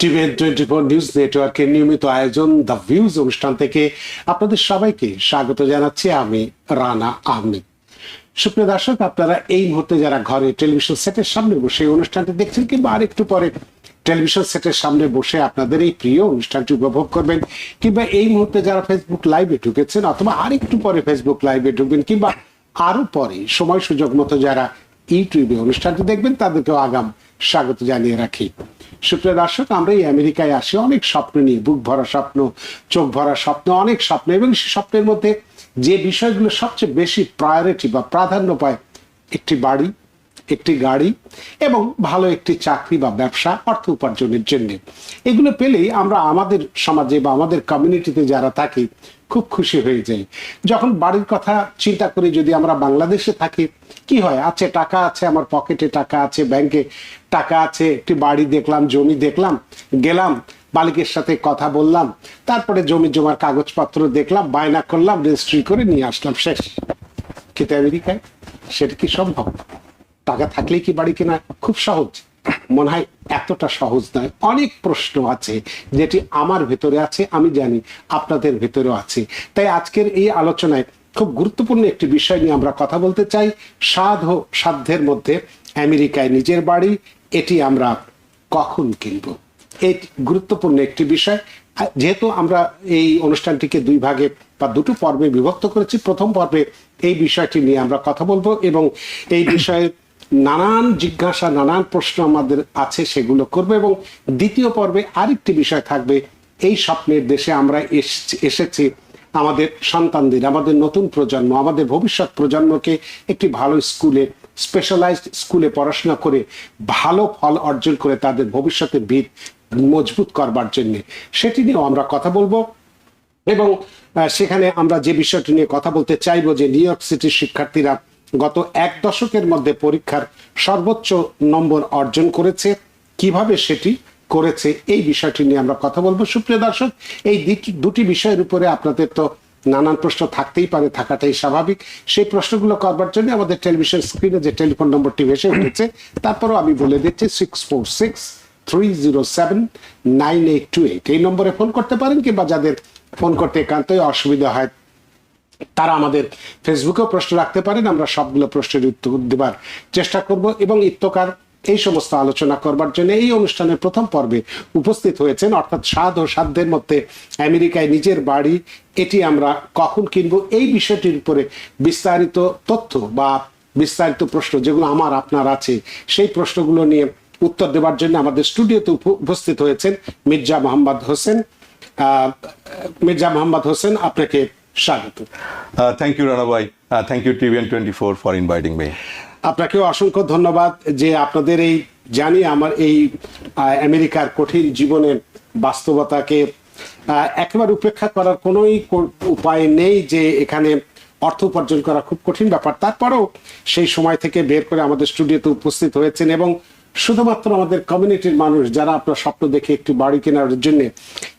TVN24 news নেটওয়ার্কের নিয়মিত আয়োজন দ্য ভিউজ অনুষ্ঠান থেকে আপনাদের সবাইকে স্বাগত জানাচ্ছি। আমি রানা আহমেদ। সুপ্রিয় দর্শক, আপনারা এই মুহূর্তে যারা ঘরে টেলিভিশন সেটের সামনে বসে এই অনুষ্ঠানটি দেখছেন কিংবা আরেকটু পরে টেলিভিশন সেটের সামনে বসে আপনাদের এই প্রিয় অনুষ্ঠানটি উপভোগ করবেন, কিংবা এই মুহূর্তে যারা ফেসবুক লাইভে ঢুকেছেন অথবা আরেকটু পরে ফেসবুক লাইভে ঢুকবেন, কিংবা আরো পরে সময় সুযোগ মতো যারা ইউটিউবে অনুষ্ঠানটি দেখবেন, তাদেরকেও আগাম স্বাগত জানিয়ে রাখি। সুপ্রিয় দর্শক, আমরা এই আমেরিকায় আসি অনেক স্বপ্ন নিয়ে, বুক ভরা স্বপ্ন, চোখ ভরা স্বপ্ন, অনেক স্বপ্ন, এবং সেই স্বপ্নের মধ্যে যে বিষয়গুলো সবচেয়ে বেশি প্রায়োরিটি বা প্রাধান্য পায়, একটি বাড়ি, একটি গাড়ি এবং ভালো একটি চাকরি বা ব্যবসা, অর্থ উপার্জনের জন্য। এগুলো পেলেই আমরা আমাদের সমাজে বা আমাদের কমিউনিটিতে যারা থাকি খুব খুশি হয়ে যাই। যখন বাড়ির কথা চিন্তা করি, যদি আমরা বাংলাদেশে থাকি, কি হয়, আছে টাকা আছে, আমার পকেটে টাকা আছে, ব্যাংকে টাকা আছে, একটি বাড়ি দেখলাম, জমি দেখলাম, গেলাম মালিকের সাথে কথা বললাম, তারপরে জমি জমার কাগজপত্র দেখলাম, বায়না করলাম, রেজিস্ট্রি করে নিয়ে আসলাম, শেষ। কিন্তু আমেরিকায় সেটা কি সম্ভব? টাকা থাকলেই কি বাড়ি কেনা খুব সহজ? মনে হয় এতটা সহজ নয়। অনেক প্রশ্ন আছে যেটি আমার ভেতরে আছে, আমি জানি আপনাদের ভেতরেও আছে। তাই আজকের এই আলোচনায় খুব গুরুত্বপূর্ণ একটি বিষয় নিয়ে আমরা কথা বলতে চাই। সাধ্যের মধ্যে আমেরিকায় নিজের বাড়ি, এটি আমরা কখন কিনব? এই গুরুত্বপূর্ণ একটি বিষয়। যেহেতু আমরা এই অনুষ্ঠানটিকে দুই ভাগে বা দুটো পর্বে বিভক্ত করেছি, প্রথম পর্বে এই বিষয়টি নিয়ে আমরা কথা বলবো এবং এই বিষয়ে নানান জিজ্ঞাসা, নানান প্রশ্ন আমাদের আছে, সেগুলো করবো, এবং দ্বিতীয় পর্বে আরেকটি বিষয় থাকবে। এই স্বপ্নের দেশে আমরা এসেছি আমাদের সন্তানদের, আমাদের নতুন প্রজন্ম, আমাদের ভবিষ্যৎ প্রজন্মকে একটি ভালো স্কুলে, স্পেশালাইজড স্কুলে পড়াশোনা করে ভালো ফল অর্জন করে তাদের ভবিষ্যতের ভিত মজবুত করবার জন্য, সেটি নিয়েও আমরা কথা বলবো। এবং সেখানে আমরা যে বিষয়টি নিয়ে কথা বলতে চাইবো, যে নিউ ইয়র্ক সিটির শিক্ষার্থীরা গত এক দশকের মধ্যে পরীক্ষার সর্বোচ্চ নম্বর অর্জন করেছে, কিভাবে সেটি করেছে, এই বিষয়টি নিয়ে আমরা কথা বলবো। সুপ্রিয় দর্শক, এই দুটি বিষয়ের উপরে আপনাদের তো নানান প্রশ্ন থাকতেই পারে, থাকাটাই স্বাভাবিক। সেই প্রশ্নগুলো করবার জন্য আমাদের টেলিভিশন স্ক্রিনে যে টেলিফোন নম্বরটি ভেসে উঠেছে, তারপরও আমি বলে দিচ্ছি 646-307-9828, এই নম্বরে ফোন করতে পারেন, কিংবা যাদের ফোন করতে একান্তই অসুবিধা হয় তারা আমাদের ফেসবুকেও প্রশ্ন রাখতে পারেন। আমরা সবগুলো প্রশ্নের উত্তর দেবার চেষ্টা করব। এবং ইত্যকার এই সমস্ত আলোচনা করবার জন্য এই অনুষ্ঠানের প্রথম পর্বে উপস্থিত হয়েছেন, অর্থাৎ স্বাদ ও সাধ্যের মধ্যে আমেরিকায় নিজের বাড়ি, এটি আমরা কখন কিনবো, এই বিষয়টির উপরে বিস্তারিত তথ্য বা বিস্তারিত প্রশ্ন যেগুলো আমার আপনার আছে, সেই প্রশ্নগুলো নিয়ে উত্তর দেওয়ার জন্য আমাদের স্টুডিওতে উপস্থিত হয়েছেন মির্জা মোহাম্মদ হোসেন। মির্জা মোহাম্মদ হোসেন, আপনাকে স্বাগত। থ্যাংক ইউ রানা ভাই, thank you TVN24 for inviting me. আপনাকেও অসংখ্য ধন্যবাদ যে আপনাদের এই, জানি আমার এই আমেরিকার কঠিন জীবনের বাস্তবতাকে একেবারে উপেক্ষা করার কোনোই উপায় নেই, যে এখানে অর্থ উপার্জন করা খুব কঠিন ব্যাপার। তারপরেও সেই সময় থেকে বের করে আমাদের স্টুডিওতে উপস্থিত হয়েছেন, এবং শুধুমাত্র আমাদের কমিউনিটির মানুষ যারা আপনার স্বপ্ন দেখে একটি বাড়ি কেনার জন্য,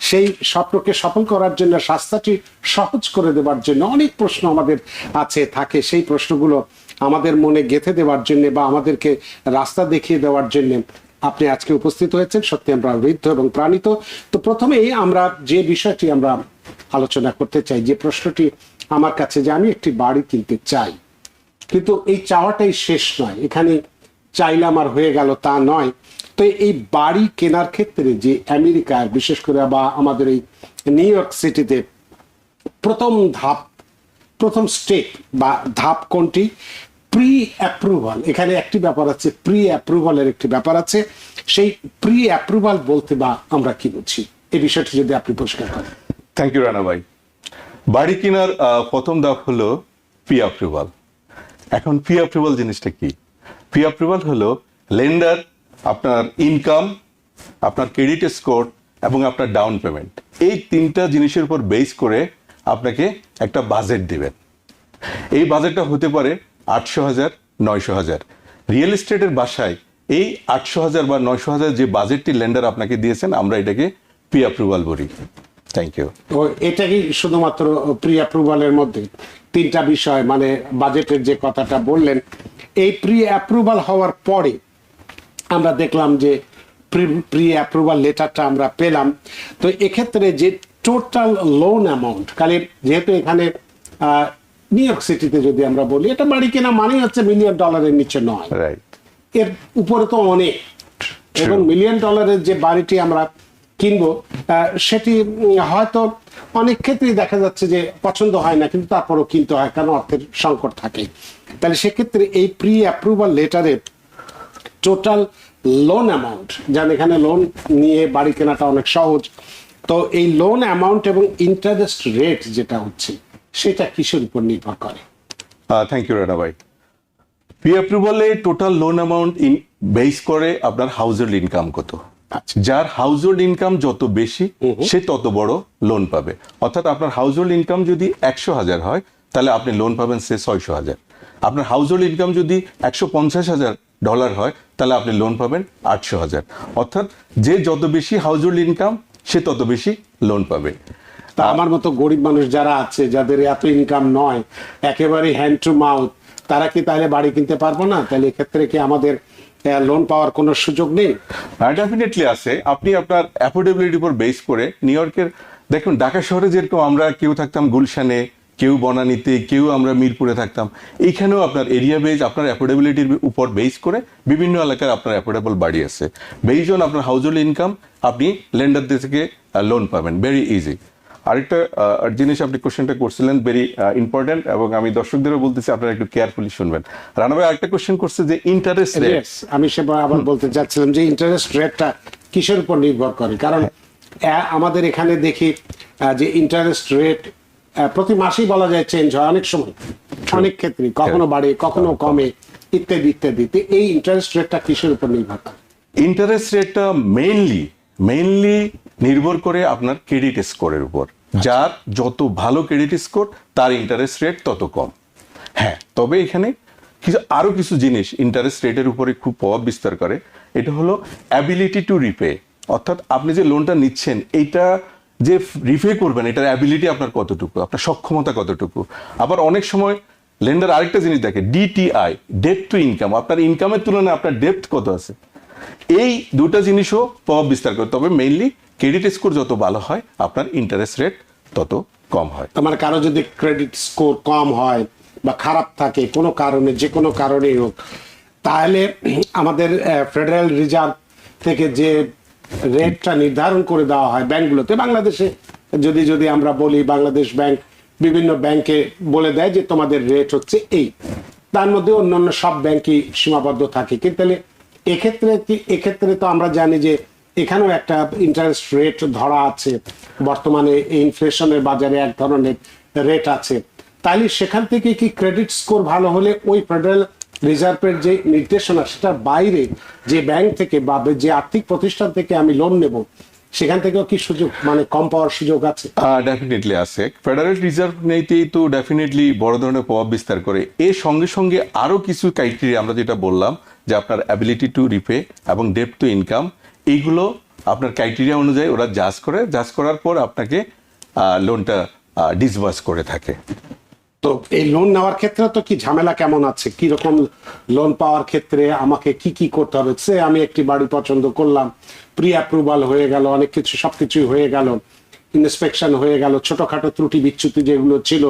সেই স্বপ্নকে সফল করার জন্য, রাস্তাটি সহজ করে দেওয়ার জন্য অনেক প্রশ্ন আমাদের আছে, থাকে, সেই প্রশ্নগুলো আমাদের মনে গেঁথে দেওয়ার জন্য বা আমাদেরকে রাস্তা দেখিয়ে দেওয়ার জন্য আপনি আজকে উপস্থিত হয়েছেন। সত্যি আমরা ঋদ্ধ এবং প্রাণিত। তো প্রথমেই আমরা যে বিষয়টি আমরা আলোচনা করতে চাই, যে প্রশ্নটি আমার কাছে, যে আমি একটি বাড়ি কিনতে চাই, কিন্তু এই চাওয়াটাই শেষ নয়, এখানে চাইলাম আর হয়ে গেল তা নয়। তো এই বাড়ি কেনার ক্ষেত্রে যে আমেরিকার, বিশেষ করে বা আমাদের এই নিউ ইয়র্ক সিটিতে প্রথম ধাপ, প্রথম স্টেপ বা ধাপ কোনটি? Pre approval. এখানে একটি ব্যাপার আছে, প্রি অ্যাপ্রুভালের একটি ব্যাপার আছে। সেই প্রি অ্যাপ্রুভাল বলতে বা আমরা কি বুঝি, এই বিষয়টি যদি আপনি পরিষ্কার করেন। থ্যাংক ইউ রানা ভাই। বাড়ি কেনার প্রথম ধাপ হলো প্রি অ্যাপ্রুভাল। এখন প্রি অ্যাপ্রুভাল জিনিসটা কি? প্রি অ্যাপ্রুভাল হলো লেন্ডার আপনার ইনকাম, আপনার ক্রেডিট স্কোর এবং আপনার ডাউন পেমেন্ট, এই তিনটা জিনিসের উপর বেস করে আপনাকে একটা বাজেট দিবেন। এই বাজেটটা হতে পারে 800,000, 900,000। রিয়েল এস্টেটের বাসায় এই 800,000 বা 900,000 যে বাজেটটি লেন্ডার আপনাকে দিয়েছেন, আমরা এটাকে প্রি অ্যাপ্রুভাল বলি। Thank you. এটা কি শুধুমাত্র প্রি অ্যাপ্রুভালের মধ্যে তিনটা বিষয়, মানে বাজেটের যে কথাটা বললেন, এই প্রি অ্যাপ্রুভাল হওয়ার পরে আমরা দেখলাম যে প্রি অ্যাপ্রুভাল লেটারটা আমরা পেলাম। তো এক্ষেত্রে যে টোটাল লোন অ্যামাউন্ট, খালি যেহেতু এখানে নিউ ইয়র্ক সিটিতে যদি আমরা বলি, এটা বাড়ি কেনা মানেই হচ্ছে $1 মিলিয়ন নিচে নয়, রাইট। এর উপরে তো অনেক। এবং $1 মিলিয়ন যে বাড়িটি আমরা কিনবো, সেটি হয়তো অনেক ক্ষেত্রেই দেখা যাচ্ছে যে পছন্দ হয় না, কিন্তু তারপরও কিনতে হয় কারণ অর্থের সংকট থাকে। তাহলে সেক্ষেত্রে এই প্রি অ্যাপ্রুভাল লেটারে টোটাল লোন অ্যামাউন্ট, যেন এখানে লোন নিয়ে বাড়ি কেনাটা অনেক সহজ, তো এই লোন অ্যামাউন্ট এবং ইন্টারেস্ট রেট যেটা হচ্ছে সেটা কিসের উপর নির্ভর করে? থ্যাংক ইউ রানা ভাই। প্রি অ্যাপ্রুভালে টোটাল লোন অ্যামাউন্ট বেস করে আপনার হাউজহোল্ড ইনকাম কত। যার হাউজহোল্ড ইনকাম যত বেশি সে তত বড় লোন পাবে। অর্থাৎ আপনার হাউজহোল্ড ইনকাম যদি 100,000 হয়, তাহলে আপনি লোন পাবেন সে 600,000। আপনার হাউজহোল্ড ইনকাম যদি $150,000 হয়, তাহলে আপনি লোন পাবেন 800,000। অর্থাৎ যে যত বেশি হাউজহোল্ড ইনকাম সে তত বেশি লোন পাবে। তা আমার মতো গরিব মানুষ যারা আছে, যাদের এত ইনকাম নয়, একেবারে হ্যান্ড টু মাউথ, তারা কি তাহলে বাড়ি কিনতে পারবো না? তাহলে এক্ষেত্রে কি আমাদের লোন পাওয়ার কোনো সুযোগ নেই? ডেফিনেটলি আছে। আপনি আপনার অ্যাফোর্ডেবিলিটির উপর বেস করে নিউ ইয়র্কের, দেখুন ঢাকা শহরে যেরকম আমরা কেউ থাকতাম গুলশানে, কেউ বনানীতে, কেউ আমরা মিরপুরে থাকতাম, এইখানেও আপনার এরিয়া বেস, আপনার অ্যাফোর্ডেবিলিটির উপর বেস করে বিভিন্ন এলাকায় আপনার অ্যাফোর্ডেবল বাড়ি আছে। বেস অন আপনার হাউজহোল্ড ইনকাম আপনি লেন্ডারদের থেকে লোন পাবেন, ভেরি ইজি। আরেকটা জিনিস আপনি কোশ্চেনটা করছিলেন, ভেরি ইম্পর্টেন্ট, এবং আমি দর্শকদেরও বলতেছি আপনারা একটু কেয়ারফুলি শুনবেন। রানা ভাই আরেকটা কোশ্চেন করছে যে ইন্টারেস্ট রেট। আমি সেবার আবার বলতে চাচ্ছিলাম যে ইন্টারেস্ট রেটটা কিসের উপর নির্ভর করে? কারণ আমাদের এখানে দেখি যে ইন্টারেস্ট রেট প্রতি মাসেই বলা যায় চেঞ্জ হয়, অনেক সময় অনেক ক্ষেত্রে কখনো বাড়ে কখনো কমে ইত্যাদি ইত্যাদি। এই ইন্টারেস্ট রেটটা কিসের উপর নির্ভর করে? ইন্টারেস্ট রেটটা মেইনলি নির্ভর করে আপনার ক্রেডিট স্কোরের উপর। যার যত ভালো ক্রেডিট স্কোর তার ইন্টারেস্ট রেট তত কম। হ্যাঁ, তবে এখানে আরো কিছু জিনিস ইন্টারেস্ট রেটের উপরে খুব প্রভাব বিস্তার করে। এটা হলো অ্যাবিলিটি টু রিপে, অর্থাৎ আপনি যে লোনটা নিচ্ছেন এইটা যে রিপে করবেন, এটার অ্যাবিলিটি আপনার কতটুকু, আপনার সক্ষমতা কতটুকু। আবার অনেক সময় লেন্ডার আরেকটা জিনিস দেখে, ডিটিআই, ডেট টু ইনকাম, আপনার ইনকামের তুলনায় আপনার ডেপ্থ কত আছে। এই দুটা জিনিসও প্রভাব বিস্তার করে। তবে মেইনলি ক্রেডিট স্কোর যত ভালো হয় আপনার ইন্টারেস্ট রেট তত কম হয়। আমার কারো যদি ক্রেডিট স্কোর কম হয় বা খারাপ থাকে কোনো কারণে, যে কোনো কারণেই হোক, তাহলে আমাদের ফেডারেল রিজার্ভ থেকে যে রেটটা নির্ধারণ করে দেওয়া হয় ব্যাংকগুলোতে, বাংলাদেশে যদি আমরা বলি, বাংলাদেশ ব্যাংক বিভিন্ন ব্যাংকে বলে দেয় যে তোমাদের রেট হচ্ছে এই, তার মধ্যে অন্যান্য সব ব্যাংকই সীমাবদ্ধ থাকে। কিন্তু এক্ষেত্রে তো আমরা জানি যে এখানেও একটা ইন্টারেস্ট রেট ধরা আছে, বর্তমানে ইনফ্লেশনের বাজারে এক ধরনের রেট আছে। তাহলে সেখান থেকে কি ক্রেডিট স্কোর ভালো হলে ওই ফেডারেল রিজার্ভের যে নির্দেশনা, সেটার বাইরে যে ব্যাংক থেকে বা যে আর্থিক প্রতিষ্ঠান থেকে আমি লোন নেব, সেখান থেকেও কি সুযোগ, মানে কম পাওয়ার সুযোগ আছে? ডেফিনেটলি আছে। ফেডারেল রিজার্ভ নীতি তো ডেফিনেটলি বড় ধরনের প্রভাব বিস্তার করে। এর সঙ্গে সঙ্গে আরো কিছু ক্রাইটেরিয়া, আমরা যেটা বললাম যে আপনার অ্যাবিলিটি টু রিপে এবং ডেট টু ইনকাম, এইগুলো আপনার ক্রাইটেরিয়া অনুযায়ী ওরা জাজ করার পর আপনাকে লোনটা ডিসবার্স করে থাকে। তো এই লোন নেওয়ার ক্ষেত্রে তো কি ঝামেলা কেমন আছে? কি রকম লোন পাওয়ার ক্ষেত্রে আমাকে কি কি করতে হবে? সে আমি একটি বাড়ি পছন্দ করলাম, প্রি অ্যাপ্রুভাল হয়ে গেল, অনেক কিছু সবকিছুই হয়ে গেল, ইন্সপেকশন হয়ে গেল, ছোটখাটো ত্রুটি বিচ্যুতি যেগুলো ছিল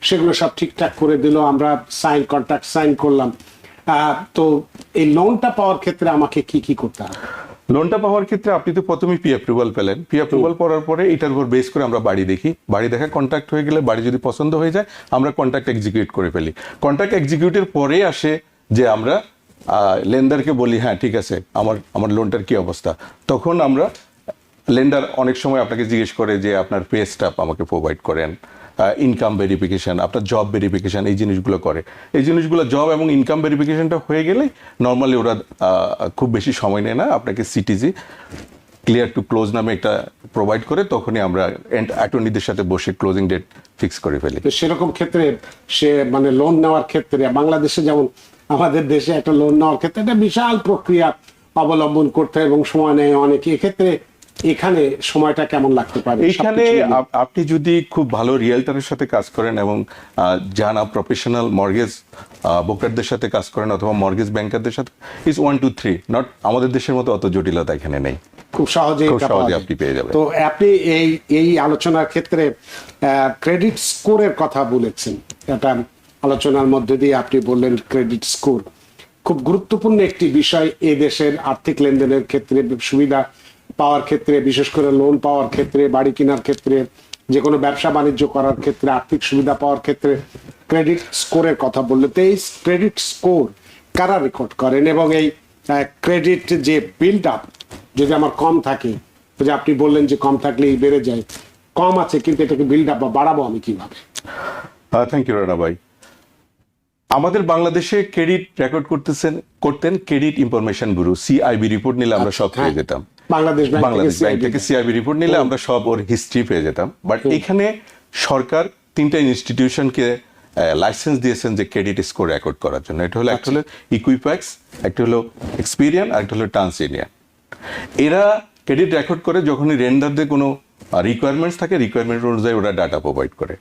সেগুলো সব ঠিকঠাক করে দিল, আমরা কন্ট্রাক্ট সাইন করলাম, তো এই লোনটা পাওয়ার ক্ষেত্রে আমাকে কি কি করতে হবে? লোনটা পাওয়ার ক্ষেত্রে আপনি তো প্রথমেই পি অ্যাপ্রুভাল পেলেন। পি অ্যাপ্রুভাল পড়ার পরে এটার উপর বেস করে আমরা বাড়ি দেখি, বাড়ি দেখা কন্ট্রাক্ট হয়ে গেলে, বাড়ি যদি পছন্দ হয়ে যায় আমরা কন্ট্রাক্ট এক্সিকিউট করে ফেলি। কন্ট্রাক্ট এক্সিকিউটের পরে আসে যে আমরা লেন্ডারকে বলি হ্যাঁ ঠিক আছে, আমার লোনটার কি অবস্থা। তখন আমরা লেন্ডার অনেক সময় আপনাকে জিজ্ঞেস করে যে আপনার পে স্ট্যাপ আমাকে প্রোভাইড করেন, ইনকাম ভেরিফিকেশন, আপনার জব ভেরিফিকেশন, এই জিনিসগুলো করে। এই জিনিসগুলো জব এবং ইনকাম ভেরিফিকেশনটা হয়ে গেলে নর্মালি ওরা খুব বেশি সময় নেয় না, আপনাকে সিটিজি ক্লিয়ার টু ক্লোজ নামে একটা প্রোভাইড করে, তখনই আমরা অ্যাটর্নিদের সাথে বসে ক্লোজিং ডেট ফিক্স করে ফেলি। তো সেরকম ক্ষেত্রে সে মানে লোন নেওয়ার ক্ষেত্রে বাংলাদেশে যেমন আমাদের দেশে একটা লোন নেওয়ার ক্ষেত্রে একটা বিশাল প্রক্রিয়া অবলম্বন করতে হয় এবং সময় নেয় অনেকে। এক্ষেত্রে এখানে সময়টা কেমন লাগতে পারে? এইখানে সবকিছু মিলিয়ে। আপনি যদি খুব ভালো রিয়েলটারের সাথে কাজ করেন এবং যারা প্রফেশনাল মর্গেজ ব্রোকারদের সাথে কাজ করেন অথবা মর্গেজ ব্যাংকারদের সাথে, ইজ 1 2 3, নট আমাদের দেশের মতো অত জটিলতা এখানে নেই। খুব সহজে খুব সহজে আপনি পেয়ে যাবেন। তো আপনি এই আলোচনার ক্ষেত্রে ক্রেডিট স্কোরের কথা বলেছেন, এটা আলোচনার মধ্যে দিয়ে আপনি বললেন ক্রেডিট স্কোর খুব গুরুত্বপূর্ণ একটি বিষয় এই দেশের আর্থিক লেনদেনের ক্ষেত্রে, সুবিধা পাওয়ার ক্ষেত্রে, বিশেষ করে লোন পাওয়ার ক্ষেত্রে, বাড়ি কেনার ক্ষেত্রে, যে কোনো ব্যবসা বাণিজ্য করার ক্ষেত্রে, আর্থিক সুবিধা পাওয়ার ক্ষেত্রে ক্রেডিট স্কোরের কথা বললে, তো এই ক্রেডিট স্কোর কারা রেকর্ড করেন এবং এই ক্রেডিট যে বিল্ড আপ যদি আমার কম থাকে, যে আপনি বললেন যে কম থাকলেই বেড়ে যায়, কম আছে কিন্তু এটাকে বিল্ড আপ বা বাড়াবো আমি কিভাবে? থ্যাংক ইউ রানা ভাই। আমাদের বাংলাদেশে ক্রেডিট রেকর্ড করতেন credit information bureau, CIB report নিলে আমরা সব পেয়ে যেতাম। বাংলাদেশ ব্যাংক থেকে সিআইবি রিপোর্ট নিলে আমরা সব ওর হিস্ট্রি পেয়ে যেতাম। বাট এখানে সরকার 3টা ইনস্টিটিউশনকে লাইসেন্স দিয়েছেন যে ক্রেডিট স্কোর রেকর্ড করার জন্য। এটা হলো একটা হলো ইকুইপ্যাক্স, একটা হলো এক্সপিরিয়ান, আর একটা হলো ট্রান্সইন্ডিয়ান। এরা ক্রেডিট রেকর্ড করে যখনই রেন্ডারদের কোনো রিকোয়ারমেন্টস থাকে, রিকোয়ারমেন্ট অনুযায়ী ওরা ডাটা প্রোভাইড করে।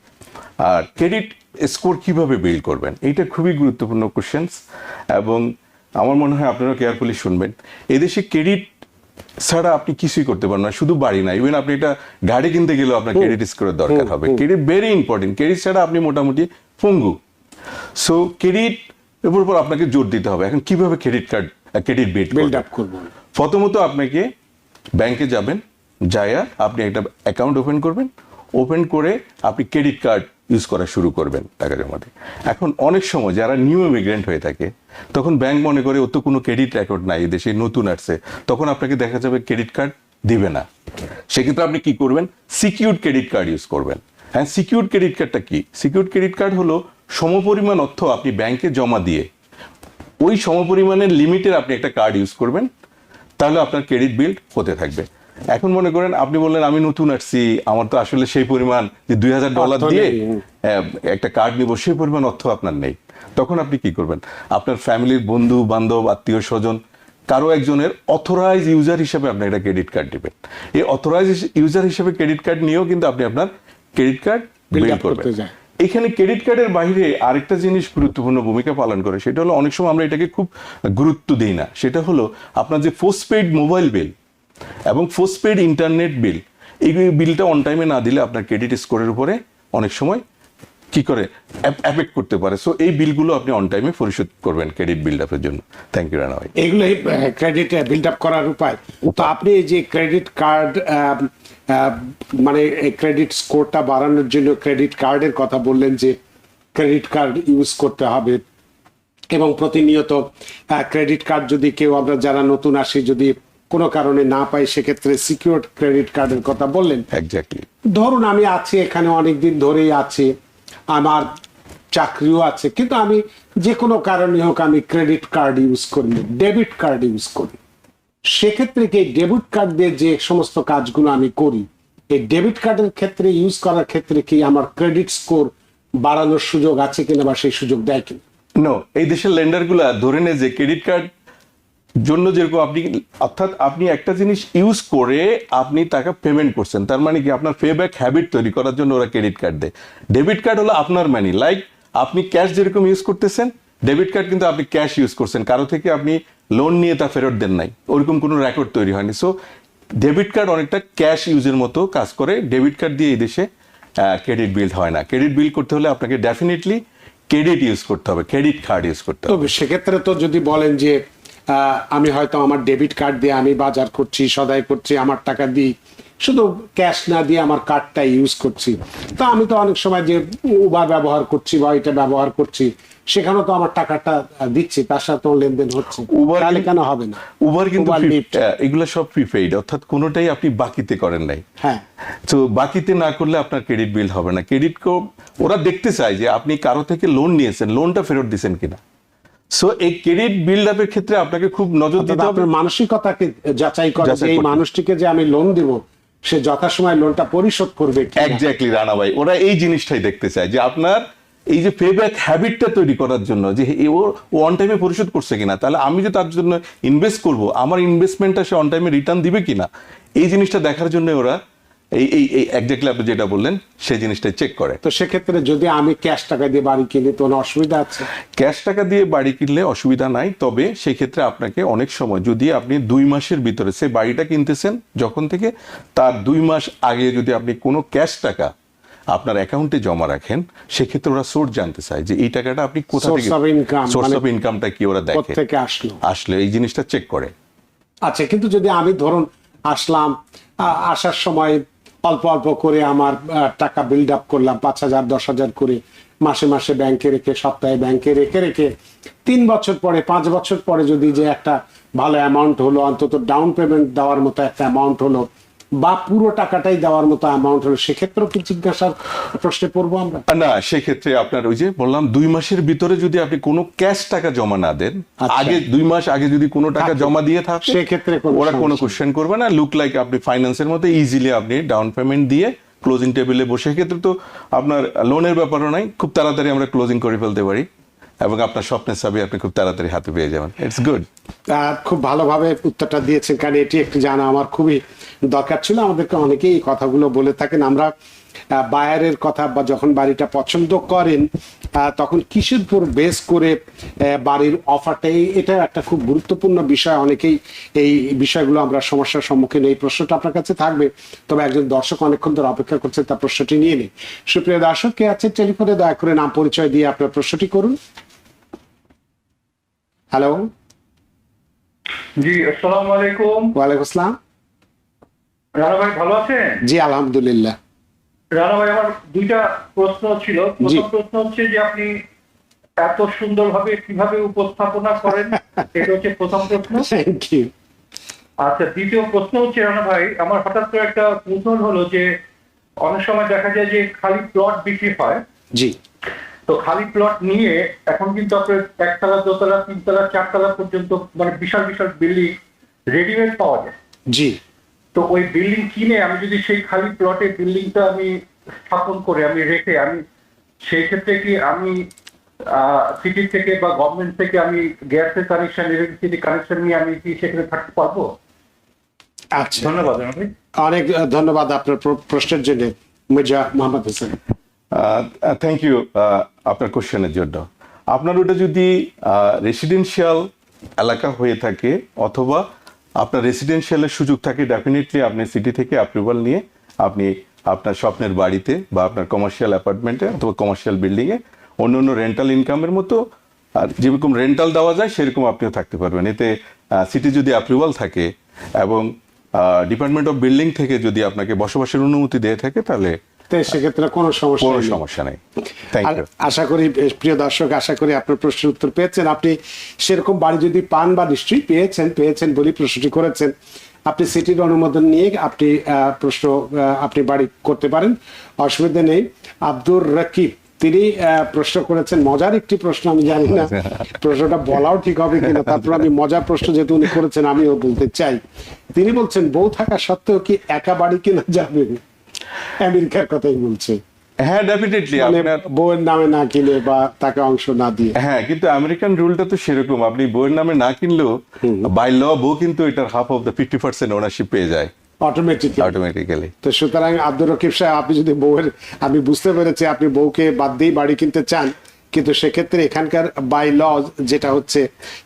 আর ক্রেডিট স্কোর কিভাবে বিল্ড করবেন, এইটা খুবই গুরুত্বপূর্ণ কোশ্চেন্স, এবং আমার মনে হয় আপনারা কেয়ারফুলি শুনবেন। এদেশে ক্রেডিট ছাড়া আপনি কিছুই করতে পারেন না, শুধু বাড়ি না, ইভেন আপনি একটা গাড়ি কিনতে গেলেও আপনার ক্রেডিট স্কোরের দরকার হবে। ক্রেডিট ভেরি ইম্পর্টেন্ট, ক্রেডিট ছাড়া আপনি মোটামুটি পঙ্গু। সো ক্রেডিট এর উপর আপনাকে জোর দিতে হবে। এখন কিভাবে ক্রেডিট বিল্ড আপ করবো? প্রথমত আপনাকে ব্যাংকে যাবেন, যায়া আপনি একটা অ্যাকাউন্ট ওপেন করবেন, ওপেন করে আপনি ক্রেডিট কার্ড ইউজ করা শুরু করবেন টাকা জমাতে। এখন অনেক সময় যারা নিউ ইমিগ্রেন্ট হয়ে থাকে, তখন ব্যাংক মনে করে ও তো কোনো ক্রেডিট রেকর্ড নাই, দেশে নতুন আসছে, তখন আপনাকে দেখা যাবে ক্রেডিট কার্ড দিবে না। সেক্ষেত্রে আপনি কি করবেন? সিকিউরড ক্রেডিট কার্ড ইউজ করবেন। হ্যাঁ, সিকিউরড ক্রেডিট কার্ডটা কি? সিকিউরড ক্রেডিট কার্ড হলো সমপরিমাণ অর্থ আপনি ব্যাংকে জমা দিয়ে ওই সমপরিমাণের লিমিটের আপনি একটা কার্ড ইউজ করবেন, তাহলে আপনার ক্রেডিট বিল্ড হতে থাকবে। এখন মনে করেন আপনি বললেন আমি নতুন আসছি, আমার তো আসলে সেই পরিমাণ যে $2000 দিয়ে একটা কার্ড নিব, সেই পরিমাণ অর্থ আপনার নেই। তখন আপনি কি করবেন? আপনার ফ্যামিলির বন্ধু বান্ধব, আত্মীয় স্বজন কারো একজনের অথরাইজ ইউজার হিসেবে আপনি একটা ক্রেডিট কার্ড দিবেন। এই অথরাইজ ইউজার হিসেবে ক্রেডিট কার্ড নিয়েও কিন্তু আপনি আপনার ক্রেডিট কার্ড বিল্ড করবেন। এখানে ক্রেডিট কার্ডের বাইরে আরেকটা জিনিস গুরুত্বপূর্ণ ভূমিকা পালন করে, সেটা হলো অনেক সময় আমরা এটাকে খুব গুরুত্ব দিই না। সেটা হলো আপনার যে পোস্টপেইড মোবাইল বিল এবং পোস্টপেইড ইন্টারনেট বিল, এই বিলটা অন টাইমে না দিলে আপনার ক্রেডিট স্কোরের উপরে অনেক সময় কি করে এফেক্ট করতে পারে। সো এই বিলগুলো আপনি অন টাইমে পরিশোধ করবেন ক্রেডিট বিল্ড আপের জন্য। থ্যাংক ইউ রানা ভাই। এগুলোই ক্রেডিট বিল্ড আপ করার উপায়। তো আপনি এই যে ক্রেডিট কার্ড মানে ক্রেডিট স্কোরটা বাড়ানোর জন্য ক্রেডিট কার্ডের কথা বললেন, যে ক্রেডিট কার্ড ইউজ করতে হবে এবং প্রতিনিয়ত ক্রেডিট কার্ড যদি কেউ, আমরা যারা নতুন আসি, যদি কোনো কারণে না পাই, সেক্ষেত্রে সিকিউরড ক্রেডিট কার্ডের কথা বললেন। এক্স্যাক্টলি। ধরুন আমি আছি এখানে অনেকদিন ধরেই আছি, আমার চাকরিও আছে, কিন্তু আমি যে কোনো কারণে হোক আমি ক্রেডিট কার্ড ইউজ করি, ডেবিট কার্ড ইউজ করি, সেক্ষেত্রে কি ডেবিট কার্ড দিয়ে যে সমস্ত কাজগুলো আমি করি, এই ডেবিট কার্ডের ক্ষেত্রে ইউজ করার ক্ষেত্রে কি আমার ক্রেডিট স্কোর বাড়ানোর সুযোগ আছে কিনা বা সেই সুযোগ দেয় কিনা? নো, এই দেশের লেন্ডার গুলা ধরে নেয় যে ক্রেডিট কার্ড জন্য যেরকম আপনি, অর্থাৎ আপনি একটা জিনিস ইউজ করে আপনি টাকা পেমেন্ট করছেন, তার মানে কি আপনার পে ব্যাক হ্যাবিট তৈরি করার জন্য ওরা ক্রেডিট কার্ড দেয়। ডেবিট কার্ড হলো আপনার মানি, লাইক আপনি ক্যাশ যেরকম ইউজ করতেছেন, ডেবিট কার্ড কিন্তু আপনি ক্যাশ ইউজ করছেন, কারো থেকে আপনি লোন নিয়ে তা ফেরত দেন নাই, ওরকম কোনো রেকর্ড তৈরি হয়নি। সো ডেবিট কার্ড অনেকটা ক্যাশ ইউজের মতো কাজ করে। ডেবিট কার্ড দিয়ে এই দেশে ক্রেডিট বিল্ড হয় না। ক্রেডিট বিল্ড করতে হলে আপনাকে ডেফিনেটলি ক্রেডিট ইউজ করতে হবে, ক্রেডিট কার্ড ইউজ করতে হবে। তবে সেক্ষেত্রে তো যদি বলেন যে আমি হয়তো আমার ডেবিট কার্ড দিয়ে আমি বাজার করছি, সদাই করছি, আমার টাকা দিই, শুধু ক্যাশ না দিয়ে আমার কার্ডটা ইউজ করছি, তো আমি তো অনেক সময় যে উবার ব্যবহার করছি বা এটা ব্যবহার করছি, সেখানে তো আমার টাকাটা দিচ্ছি, তার সাথে লেনদেন হচ্ছে, তাহলে কেন হবে না? উবার কিন্তু এগুলো সব প্রিপেইড, অর্থাৎ কোনোটাই আপনি বাকিতে করেন নাই। হ্যাঁ, তো বাকিতে না করলে আপনার ক্রেডিট বিল হবে না। ক্রেডিট ওরা দেখতে চায় যে আপনি কারো থেকে লোন নিয়েছেন, লোনটা ফেরত দিয়েছেন কিনা। সো এই ক্রেডিট বিল্ড আপের ক্ষেত্রে আপনাকে খুব নজর দিতে হবে, আপনার মানসিকতাকে যাচাই করে যে এই মানুষটিকে যে আমি লোন দিব, সে যথাসময় লোনটা পরিশোধ করবে। এক্স্যাক্টলি রানা ভাই, ওরা এই জিনিসটাই দেখতে চায় যে আপনার এই যে পে ব্যাক হ্যাবিটটা তৈরি করার জন্য যে ও অন টাইমে পরিশোধ করছে কিনা, তাহলে আমি যে তার জন্য ইনভেস্ট করব, আমার ইনভেস্টমেন্টটা সে অন টাইমে রিটার্ন দিবে কিনা, এই জিনিসটা দেখার জন্য ওরা এই এই এই এক্স্যাক্টলি আপনি যেটা বললেন সেই জিনিসটা চেক করে। তো সেক্ষেত্রে যদি আমি ক্যাশ টাকা দিয়ে বাড়ি কিনি তো অসুবিধা আছে? ক্যাশ টাকা দিয়ে বাড়ি কিনলে অসুবিধা নাই, তবে সেই ক্ষেত্রে আপনাকে অনেক সময় যদি আপনি 2 মাসের ভিতরে সে বাড়িটা কিনতেছেন যখন থেকে তার 2 মাস আগে যদি আপনি কোনো ক্যাশ টাকা আপনার অ্যাকাউন্টে জমা রাখেন, সেক্ষেত্রে ওরা সোর্স জানতে চায় যে এই টাকাটা আপনি কোথা থেকে, সোর্স অফ ইনকামটা কি ওরা দেখে, থেকে আসলে এই জিনিসটা চেক করে। আচ্ছা, কিন্তু যদি আমি ধরুন আসলাম, আসার সময় অল্প অল্প করে আমার টাকা বিল্ড আপ করলাম 5,000 10,000 করে মাসে মাসে ব্যাংকে রেখে, সপ্তাহে ব্যাংকে রেখে রেখে 3 বছর পরে 5 বছর পরে যদি যে একটা ভালো অ্যামাউন্ট হলো, অন্তত ডাউন পেমেন্ট দেওয়ার মতো একটা অ্যামাউন্ট হলো বা পুরো টাকাটাই দেওয়ার মতো অ্যামাউন্ট হলো, সেক্ষেত্রেও কি জিজ্ঞাসার প্রশ্নে পড়বো আমরা? না, সেক্ষেত্রে আপনার ওই যে বললাম 2 মাসের ভিতরে যদি আপনি কোনো ক্যাশ টাকা জমা না দেন, আগে 2 মাস আগে যদি কোনো টাকা জমা দিয়ে থাকে, সেক্ষেত্রে ওরা কোনো কোশ্চেন করবে না। লুক লাইক আপনি ফাইন্যান্সের মতো ইজিলি আপনি ডাউন পেমেন্ট দিয়ে ক্লোজিং টেবিলে বসে, ক্ষেত্রে তো আপনার লোনের ব্যাপারও নাই, খুব তাড়াতাড়ি আমরা ক্লোজিং করে ফেলতে পারি এবং আপনার স্বপ্নের চাবি আপনি খুব তাড়াতাড়ি হাতে পেয়ে যাবেন। It's good. খুব ভালোভাবে উত্তরটা দিয়েছেন, কারণ এটি একটু জানা আমার খুবই দরকার ছিল। আমাদেরকে অনেকেই এই কথাগুলো বলে থাকেন। আমরা বায়ারের কথা বা যখন বাড়িটা পছন্দ করেন তখন কিসের উপর বেস করে বাড়ির অফারটা, এটা একটা খুব গুরুত্বপূর্ণ বিষয়। অনেকেই এই বিষয়গুলো আমরা সমস্যার সম্মুখীন। এই প্রশ্নটা আপনার কাছে থাকবে, তবে একজন দর্শক অনেকক্ষণ ধরে অপেক্ষা করছে, তার প্রশ্নটি নিয়ে নিই। সুপ্রিয় দর্শক, কে আছে টেলিফোনে? দয়া করে নাম পরিচয় দিয়ে আপনার প্রশ্নটি করুন। হ্যালো। জি, আসসালামু আলাইকুম। ওয়ালাইকুম আসসালাম। রানা ভাই ভালো আছেন? জি আলহামদুলিল্লাহ। রানা ভাই, আমার 2টা প্রশ্ন ছিল। প্রথম প্রশ্ন হচ্ছে যে আপনি এত সুন্দরভাবে কিভাবে উপস্থাপনা করেন, এটা হচ্ছে প্রথম প্রশ্ন। Thank you. আচ্ছা, দ্বিতীয় প্রশ্ন হচ্ছে রানা ভাই, আমার হঠাৎ করে একটা কৌতূহল হলো যে অনেক সময় দেখা যায় যে খালি প্লট বিক্রি হয়। জি। তো খালি প্লট নিয়ে এখন কিন্তু আপনার 1 তলা 2 তলা 3 তলা 4 তলা পর্যন্ত মানে বিশাল বিশাল বিল্ডিং রেডিমেড পাওয়া যায়। জি। তো ওই বিল্ডিং কিনে আমি যদি সেই খালি প্লটে বিল্ডিংটা আমি স্থাপন করে আমি রেখে, আমি সেই ক্ষেত্রে কি আমি সিটি থেকে বা গভর্নমেন্ট থেকে আমি গ্যাসের কানেকশন, ইলেকট্রিসিটি কানেকশন নিয়ে আমি কি সেখানে থাকতে পারবো? আচ্ছা, ধন্যবাদ। অনেক ধন্যবাদ আপনার প্রশ্নের জন্য মির্জা মোহাম্মদ হোসেন। থ্যাংক ইউ আপনার কোশ্চেনের জন্য। আপনার ওটা যদি রেসিডেন্সিয়াল এলাকা হয়ে থাকে অথবা আপনার রেসিডেন্সিয়ালের সুযোগ থাকে, ডেফিনেটলি আপনি সিটি থেকে অ্যাপ্রুভাল নিয়ে আপনি আপনার স্বপ্নের বাড়িতে বা আপনার কমার্শিয়াল অ্যাপার্টমেন্টে অথবা কমার্শিয়াল বিল্ডিংয়ে অন্য অন্য রেন্টাল ইনকামের মতো আর যেরকম রেন্টাল দেওয়া যায় সেরকম আপনিও থাকতে পারবেন। এতে সিটি যদি অ্যাপ্রুভাল থাকে এবং ডিপার্টমেন্ট অফ বিল্ডিং থেকে যদি আপনাকে বসবাসের অনুমতি দিয়ে থাকে, তাহলে সেক্ষেত্রে কোনো সমস্যা নেই। Thank you. আশা করি প্রিয় দর্শক, আশা করি আপনার প্রশ্নের উত্তর পেয়েছেন। আপনি সেরকম বাড়ি যদি পান বা নিশ্চয়ই পেয়েছেন বলেই প্রশ্নটি করেছেন, আপনি সিটির অনুমোদন নিয়ে আপনি বাড়ি করতে পারেন, অসুবিধা নেই। আব্দুর রকিব তিনি প্রশ্ন করেছেন, মজার একটি প্রশ্ন। আমি জানি না প্রশ্নটা বলাও ঠিক হবে কিনা, তারপর আমি মজার প্রশ্ন যেহেতু উনি করেছেন আমিও বলতে চাই। তিনি বলছেন, বউ থাকা সত্ত্বেও কি একা বাড়ি কেনা যাবে? আমেরিকার কথাই বলছে। হ্যাঁ, ডেফিনেটলি আপনার বউয়ের নামে না কিনে বা তাকে অংশ না দিয়ে। হ্যাঁ, কিন্তু আমেরিকান রুলটা তো সেরকম, আপনি বউয়ের নামে না কিনলেও বাই ল বউ কিন্তু এটার হাফ অফ দ্য 50% ওনারশিপ পেয়ে যায় অটোমেটিক্যালি। তো সুতরাং আব্দুর রকিব সাহেব, আপনি যদি আমি বুঝতে পেরেছি আপনি বউকে বাদ দিয়ে বাড়ি কিনতে চান, কিন্তু সেক্ষেত্রে এখানকার বাই ল যেটা হচ্ছে,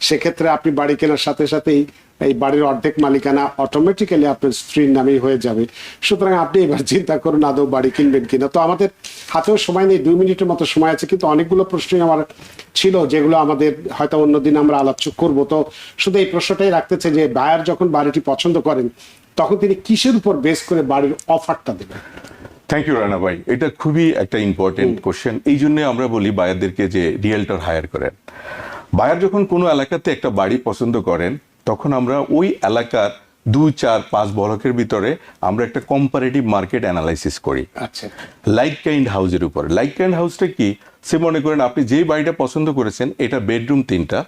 সেক্ষেত্রে আপনি বাড়ি কেনার সাথে সাথেই এই বাড়ির অর্ধেক মালিকানা অটোমেটিক্যালি আপনার স্ত্রীর নামেই হয়ে যাবে। সুতরাং আপনি এবার চিন্তা করুন আদৌ বাড়ি কিনবেন কিনা। তো আমাদের হাতেও সময় নেই, 2 মিনিটের মতো সময় আছে, কিন্তু অনেকগুলো প্রশ্নই আমার ছিল যেগুলো আমাদের হয়তো অন্যদিন আমরা আলোচনা করবো। তো শুধু এই প্রশ্নটাই রাখতে চাই যে বায়ার যখন বাড়িটি পছন্দ করেন তখন তিনি কিসের উপর বেস করে বাড়ির অফারটা দেবেন? থ্যাংক ইউ রানা ভাই, এটা খুবই একটা ইম্পর্টেন্ট কোশ্চেন। এই জন্য আমরা বলি বায়ারদেরকে যে রিয়েলটর হায়ার করেন। বায়ার যখন কোনো এলাকাতে একটা বাড়ি পছন্দ করেন, তখন আমরা ওই এলাকার 2, 4, 5 ব্লকের ভিতরে আমরা একটা কম্পারেটিভ মার্কেট অ্যানালাইসিস করি। আচ্ছা, লাইক কাইন্ড হাউসের উপরে। লাইক কাইন্ড হাউসটা কি? সে মনে করেন আপনি যেই বাড়িটা পছন্দ করেছেন, এটা বেডরুম 3টা,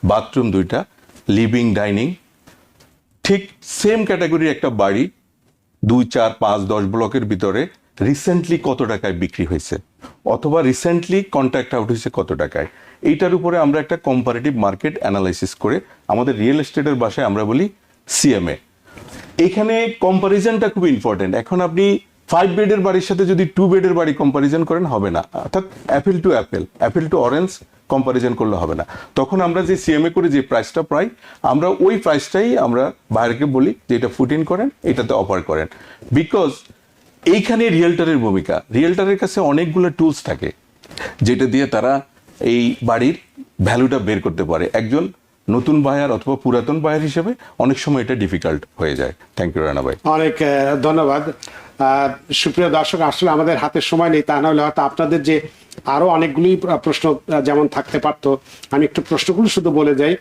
বাথরুম 2টা, লিভিং ডাইনিং, ঠিক সেম ক্যাটাগরির একটা বাড়ি 2, 4, 5, 10 ব্লকের ভিতরে রিসেন্টলি কত টাকায় বিক্রি হয়েছে অথবা রিসেন্টলি কন্ট্রাক্ট আউট হয়েছে কত টাকায়, এইটার উপরে আমরা একটা কম্পারেটিভ মার্কেট অ্যানালাইসিস করে আমাদের রিয়েল এস্টেটের ভাষায় আমরা বলি সিএমএ। এখানে কম্পারিজনটা খুব ইম্পর্টেন্ট। এখন আপনি 5 বেডের বাড়ির সাথে যদি 2 বেডের বাড়ি কম্পারিজন করেন হবে না, অর্থাৎ apple to apple, apple to orange comparison করলে হবে না। তখন আমরা যে সিএমএ করে যে প্রাইসটা পাই, আমরা ওই প্রাইসটাই আমরা বাইরেকে বলি যে এটা ফুট ইন করেন, এটাতে অফার করেন। বিকজ এইখানে রিয়েলটারের ভূমিকা, রিয়েলটারের কাছে অনেকগুলো টুলস থাকে যেটা দিয়ে তারা এই বাড়ির ভ্যালুটা বের করতে পারে। একজন নতুন বায়ার অথবা পুরাতন বায়ার হিসেবে অনেক সময় এটা ডিফিকাল্ট হয়ে যায়। থ্যাংক ইউ রানা ভাই। অনেক ধন্যবাদ। সুপ্রিয় দর্শক, আসলে আমাদের হাতে সময় নেই, তা না হলে হয়তো আপনাদের যে আরো অনেকগুলি প্রশ্ন যেমন থাকতে পারতো। আমি একটু প্রশ্নগুলো শুধু বলে যাই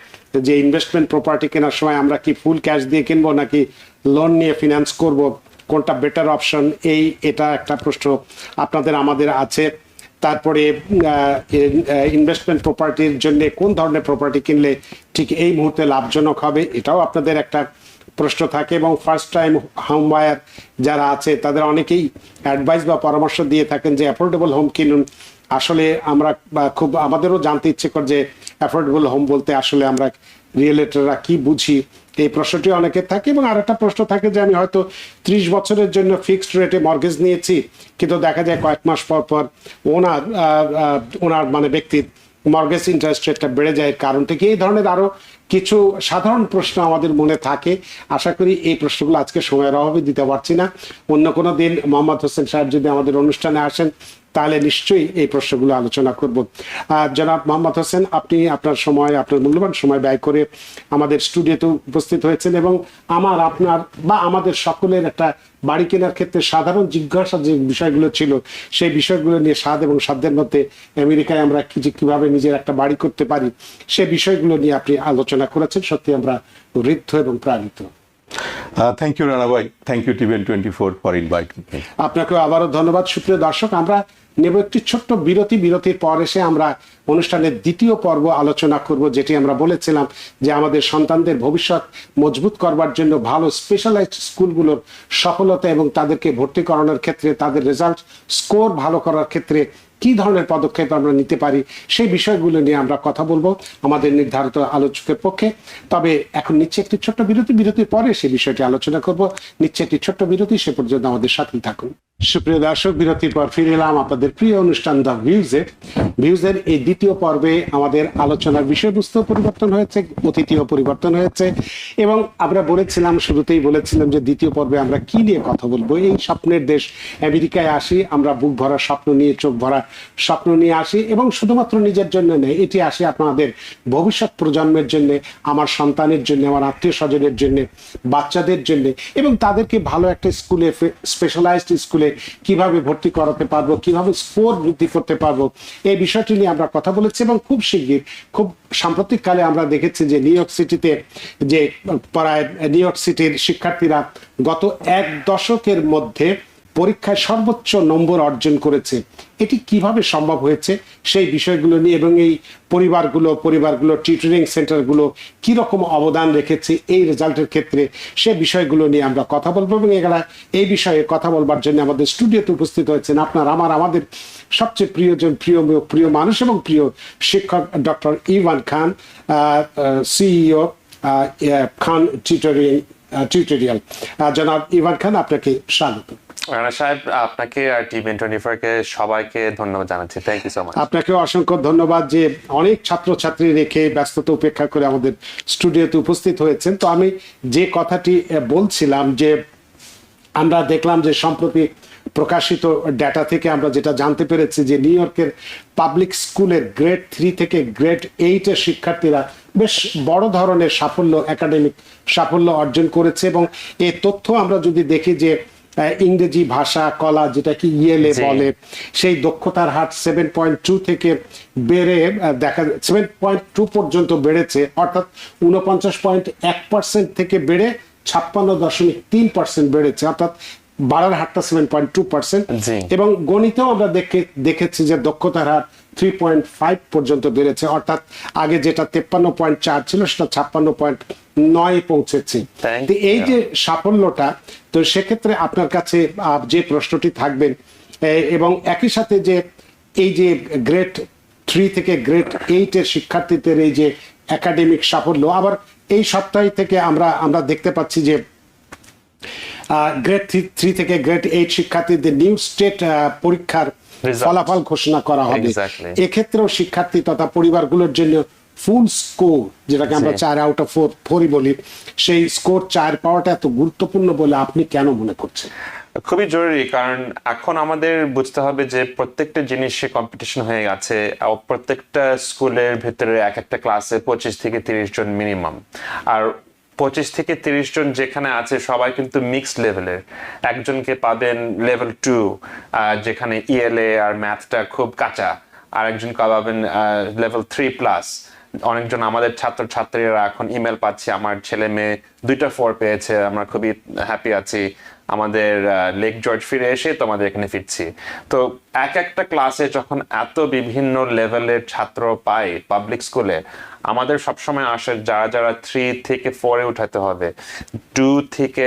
যে ইনভেস্টমেন্ট প্রপার্টি কেনার সময় আমরা কি ফুল ক্যাশ দিয়ে কিনবো নাকি লোন নিয়ে ফিনান্স করব, কোনটা বেটার অপশন, এটা একটা প্রশ্ন আপনাদের আমাদের আছে। তারপরে ইনভেস্টমেন্ট প্রপার্টির জন্য কোন ধরনের প্রপার্টি কিনলে ঠিক এই মুহূর্তে লাভজনক হবে, এটাও আপনাদের একটা প্রশ্ন থাকে। এবং ফার্স্ট টাইম হোম বায়ার যারা আছে তাদের অনেকেই অ্যাডভাইস বা পরামর্শ দিয়ে থাকেন যে অ্যাফোর্ডেবল হোম কিনুন। আসলে আমরা খুব আমাদেরও জানতে ইচ্ছে করে যে অ্যাফোর্ডেবল হোম বলতে আসলে আমরা রিয়েলিটররা কি বুঝি, এই প্রশ্নটি অনেকের থাকে। এবং আর একটা প্রশ্ন থাকে যে আমি হয়তো 30 বছরের জন্য ফিক্সড রেটে মর্গেজ নিয়েছি, কিন্তু দেখা যায় কয়েক মাস পর পর ওনার মানে ব্যক্তির মর্গেজ ইন্টারেস্ট রেটটা বেড়ে যায়, কারণটা কি? এই ধরনের আরো কিছু সাধারণ প্রশ্ন আমাদের মনে থাকে। আশা করি এই প্রশ্নগুলো আজকে সময়ের অভাবে দিতে পারছি না। অন্য কোনো দিন মোহাম্মদ হোসেন সাহেব যদি আমাদের অনুষ্ঠানে আসেন তাহলে নিশ্চয়ই এই প্রশ্নগুলো আলোচনা করব। জনাব মোহাম্মদ হোসেন, আপনি আপনার মূল্যবান সময় ব্যয় করে আমাদের স্টুডিওতে উপস্থিত হয়েছেন এবং আপনার বা আমাদের সকলের একটা বাড়ি কেনার ক্ষেত্রে সাধারণ জিজ্ঞাসা যে বিষয়গুলো ছিল সেই বিষয়গুলো নিয়ে এবং সাধ্যের মধ্যে আমেরিকায় আমরা কিভাবে নিজের একটা বাড়ি করতে পারি সেই বিষয়গুলো নিয়ে আপনি আলোচনা করেছেন। সত্যি আমরা ঋদ্ধ এবং প্রাণিত। থ্যাংক ইউ রানা ভাই, thank you TVN 24 for inviting me. আপনাকেও আবারও ধন্যবাদ। সুপ্রিয় দর্শক, আমরা নেব একটি ছোট্ট বিরতির পর এসে আমরা অনুষ্ঠানের দ্বিতীয় পর্ব আলোচনা করব, যেটি আমরা বলেছিলাম যে আমাদের সন্তানদের ভবিষ্যৎ মজবুত করবার জন্য ভালো স্পেশালাইজড স্কুলগুলোর সফলতা এবং তাদেরকে ভর্তি করানোর ক্ষেত্রে তাদের রেজাল্ট স্কোর ভালো করার ক্ষেত্রে কি ধরনের পদক্ষেপ আমরা নিতে পারি সেই বিষয়গুলো নিয়ে আমরা কথা বলবো আমাদের নির্ধারিত আলোচকের পক্ষে। তবে এখন নিচ্ছে একটি ছোট্ট বিরতির পরে সেই বিষয়টি আলোচনা করব। নিচ্ছে একটি ছোট্ট বিরতি, সে পর্যন্ত আমাদের সাথেই থাকুন। সুপ্রিয় দর্শক, বিরতির পর ফিরে এলাম আপনাদের প্রিয় অনুষ্ঠান দ্য ভিউজের এই দ্বিতীয় পর্বে। আমাদের আলোচনার বিষয়বস্তু পরিবর্তন হয়েছে, অতিথিও পরিবর্তন হয়েছে এবং আমরা শুরুতেই বলেছিলাম যে দ্বিতীয় পর্বে আমরা কি নিয়ে কথা বলবো। এই স্বপ্নের দেশ আমেরিকায় আসি, আমরা বুক ভরা স্বপ্ন নিয়ে, চোখ ভরা স্বপ্ন নিয়ে আসি এবং শুধুমাত্র নিজের জন্য নেই, এটি আসে আপনাদের ভবিষ্যৎ প্রজন্মের জন্য, আমার সন্তানের জন্য, আমার আত্মীয় স্বজনের জন্য, বাচ্চাদের জন্য, এবং তাদেরকে ভালো একটা স্কুলে, স্পেশালাইজড স্কুলে কিভাবে ভর্তি করাতে পারবো, কিভাবে স্কোর বৃদ্ধি করতে পারবো, এই বিষয়টি নিয়ে আমরা কথা বলেছি। এবং খুব শিগগির, খুব সাম্প্রতিক কালে আমরা দেখেছি যে নিউ ইয়র্ক সিটির শিক্ষার্থীরা গত 1 দশকের মধ্যে পরীক্ষায় সর্বোচ্চ নম্বর অর্জন করেছে। এটি কিভাবে সম্ভব হয়েছে সেই বিষয়গুলো নিয়ে এবং এই পরিবারগুলো টিউটরিং সেন্টারগুলো কি রকম অবদান রেখেছে এই রেজাল্টের ক্ষেত্রে, সে বিষয়গুলো নিয়ে আমরা কথা বলবো। এবং এই বিষয়ে কথা বলবার জন্য আমাদের স্টুডিওতে উপস্থিত হয়েছেন আমাদের সবচেয়ে প্রিয় মানুষ এবং প্রিয় শিক্ষক ডক্টর ইভান খান, সিইও খান টিউটোরিয়াল। জনাব ইভান খান, আপনাকে স্বাগত। রানা সাহেব, আপনাকে আর টিভিএন 24 কে সবাইকে ধন্যবাদ জানাচ্ছি। Thank you so much. আপনাকে অসংখ্য ধন্যবাদ যে অনেক ছাত্রছাত্রী রেখে ব্যস্ততা উপেক্ষা করে আমাদের স্টুডিওতে উপস্থিত হয়েছেন। তো আমি যে কথাটি বলছিলাম যে আমরা দেখলাম যে সম্প্রতি প্রকাশিত ডেটা থেকে আমরা যেটা জানতে পেরেছি যে নিউ ইয়র্কের পাবলিক স্কুলের গ্রেড 3 থেকে গ্রেড 8 এর শিক্ষার্থীরা বেশ বড় ধরনের একাডেমিক সাফল্য অর্জন করেছে। এবং এই তথ্য আমরা যদি দেখি যে ইংরেজি ভাষা, কলা, যেটা কি ইএলএ বলে, সেই দক্ষতার হার 7.2 থেকে বেড়ে 7.2 পর্যন্ত বেড়েছে, অর্থাৎ 49.1% থেকে বেড়ে 56.3% বেড়েছে, অর্থাৎ বাড়ার হারটা 7.2%। এবং গণিতেও আমরা দেখেছি যে দক্ষতার হার 3.5 পর্যন্ত বেড়েছে, অর্থাৎ আগে যেটা 53.4 ছিল সেটা 56.9 পৌঁছেছে। এই যে সাফল্যটা, তো সেক্ষেত্রে আপনার কাছে যে প্রশ্নটি থাকবেন এবং একই সাথে যে এই যে গ্রেড 3 থেকে গ্রেড 8 এর শিক্ষার্থীদের এই যে একাডেমিক সাফল্য, আবার এই সপ্তাহ থেকে আমরা দেখতে পাচ্ছি যে গ্রেড 3 থেকে গ্রেড 8 শিক্ষার্থীদের নিউ স্টেট পরীক্ষার Result. ফলাফল ঘোষণা করা হবে। Exactly. এক্ষেত্রেও শিক্ষার্থী তথা পরিবারগুলোর জন্য ফুল স্কোর, যেটাকে আমরা জি। 4 আউট অফ 4 বলি, সেই স্কোর 4 পাওয়াটা এত গুরুত্বপূর্ণ বলে আপনি কেন মনে করছেন? খুবই জরুরি, কারণ এখন আমাদের বুঝতে হবে যে প্রত্যেকটা জিনিসে কম্পিটিশন হয়ে গেছে। প্রত্যেকটা স্কুলের ভেতরে এক একটা ক্লাসে 25 থেকে 30 জন মিনিমাম, আর 25 থেকে 30 জন যেখানে আছে সবাই কিন্তু মিক্সড লেভেলের। একজনকে পাবেন লেভেল 2, যেখানে ইএলএ আর ম্যাথটা খুব কাঁচা, আর একজনকে পাবেন লেভেল 3+। অনেকজন আমাদের ছাত্রছাত্রীরা এখন ইমেল পাচ্ছি, আমার ছেলে মেয়ে 2টা 4 পেয়েছে, আমরা খুবই হ্যাপি আছি, আমাদের লেক জর্জ ফিরে এসে তোমাদের এখানে ফিরছি। তো এক একটা ক্লাসে যখন এত বিভিন্ন লেভেলের ছাত্র পাই পাবলিক স্কুলে, আমাদের সবসময় আসে যারা যারা 3 থেকে 4-এ উঠাতে হবে, 2 থেকে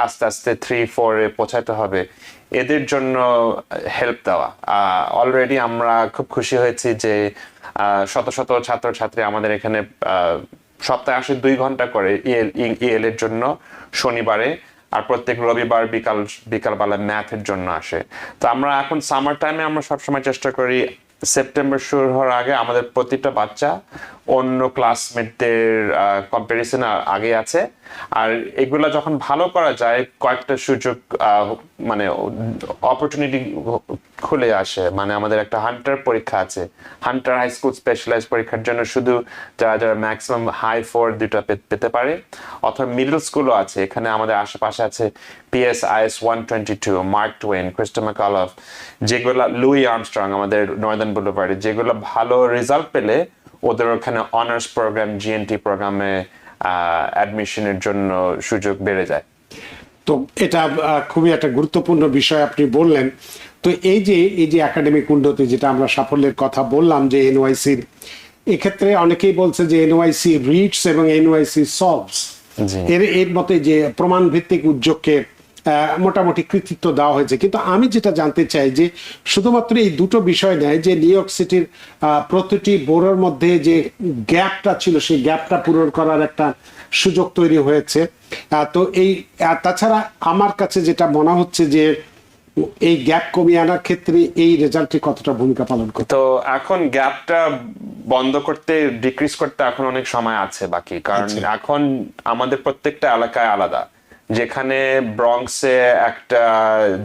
আস্তে আস্তে 3-4-এ পৌঁছাতে হবে, এদের জন্য হেল্প দেওয়া। অলরেডি আমরা খুব খুশি হয়েছি যে শত শত ছাত্রছাত্রী আমাদের এখানে সপ্তাহে আসে 2 ঘন্টা করে ইএল এর জন্য শনিবারে, আর প্রত্যেক রবিবার বিকালবেলা ম্যাথের জন্য আসে। তো আমরা এখন সামার টাইমে আমরা সবসময় চেষ্টা করি সেপ্টেম্বর শুরু হওয়ার আগে আমাদের প্রতিটা বাচ্চা অন্য ক্লাসমেটদের কম্পারিজনে আগে আছে। আর এগুলা যখন ভালো করা যায়, কয়েকটা সুযোগ মানে অপরচুনিটি খুলে আসে। মানে আমাদের একটা হান্টার পরীক্ষা আছে, হান্টার হাই স্কুল স্পেশালাইজ পরীক্ষার জন্য শুধু যারা যারা ম্যাক্সিমাম হাই 4 দুটা পেতে পারে, অথবা মিডল স্কুলও আছে। এখানে আমাদের আশেপাশে আছে PSIS 122, মার্ক টুয়েন, ক্রিস্টো ম্যাকঅলফ, যেগুলা লুই আর্মস্ট্রং আমাদের নর্দার্ন বুলেভার্ডে, যেগুলো ভালো রেজাল্ট পেলে ওদের ওখানে অনার্স প্রোগ্রাম, জিএনটি প্রোগ্রামে অ্যাডমিশনের জন্য সুযোগ বেড়ে যায়। তো এটা খুবই একটা গুরুত্বপূর্ণ বিষয় আপনি বললেন। তো এই যে একাডেমিক উন্নতি, যেটা আমরা সাফল্যের কথা বললাম যে এনওয়াইসির, এক্ষেত্রে অনেকেই বলছে যে এনওয়াইসি রিডস এবং এনওয়াইসি সলভস, জি। এর মতে যে প্রমাণ ভিত্তিক উদ্যোগকে মোটামুটি কৃতিত্ব দেওয়া হয়েছে। কিন্তু আমি যেটা জানতে চাই যে শুধুমাত্র এই দুটো বিষয় নয়, যে নিউ ইয়র্ক সিটির প্রতিটি বোরোর মধ্যে যে গ্যাপটা ছিল, সেই গ্যাপটা পূরণ করার একটা সুযোগ তৈরি হয়েছে। তো এই তাছাড়া আমার কাছে যেটা মনে হচ্ছে যে এই গ্যাপ কমিয়ে আনার ক্ষেত্রে এই রেজাল্টটি কতটা ভূমিকা পালন করে। তো এখন গ্যাপটা বন্ধ করতে, ডিক্রিজ করতে এখন অনেক সময় আছে বাকি, কারণ এখন আমাদের প্রত্যেকটা এলাকায় আলাদা। যেখানে ব্রঙ্কসে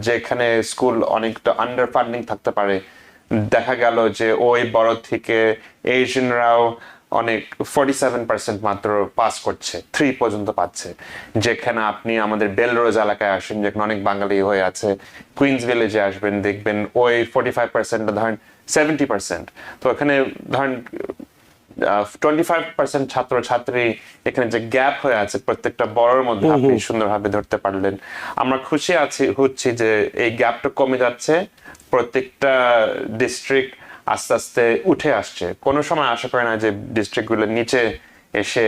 যেখানে স্কুল অনেকটা আন্ডার ফান্ডিং থাকতে পারে, দেখা গেল যে ওই বড় থেকে এশিয়ানরাও অনেক 47% মাত্র পাস করছে, 3 পর্যন্ত পাচ্ছে। যেখানে আপনি আমাদের বেলরোজ এলাকায় আসেন, যেখানে অনেক বাঙালি হয়ে আছে, কুইন্স ভিলেজে আসবেন, দেখবেন ওই 45% ধরেন 70%। তো এখানে ধরেন 25% ছাত্রছাত্রী এখানে যে গ্যাপ হয়ে আছে প্রত্যেকটা বড়র মধ্যে আপনি সুন্দরভাবে ধরতে পারলেন। আমরা খুশি হচ্ছি যে এই গ্যাপটা কমে যাচ্ছে, প্রত্যেকটা ডিস্ট্রিক্ট আস্তে আস্তে উঠে আসছে। কোনো সময় আশা করি না যে ডিস্ট্রিক্টগুলো নিচে এসে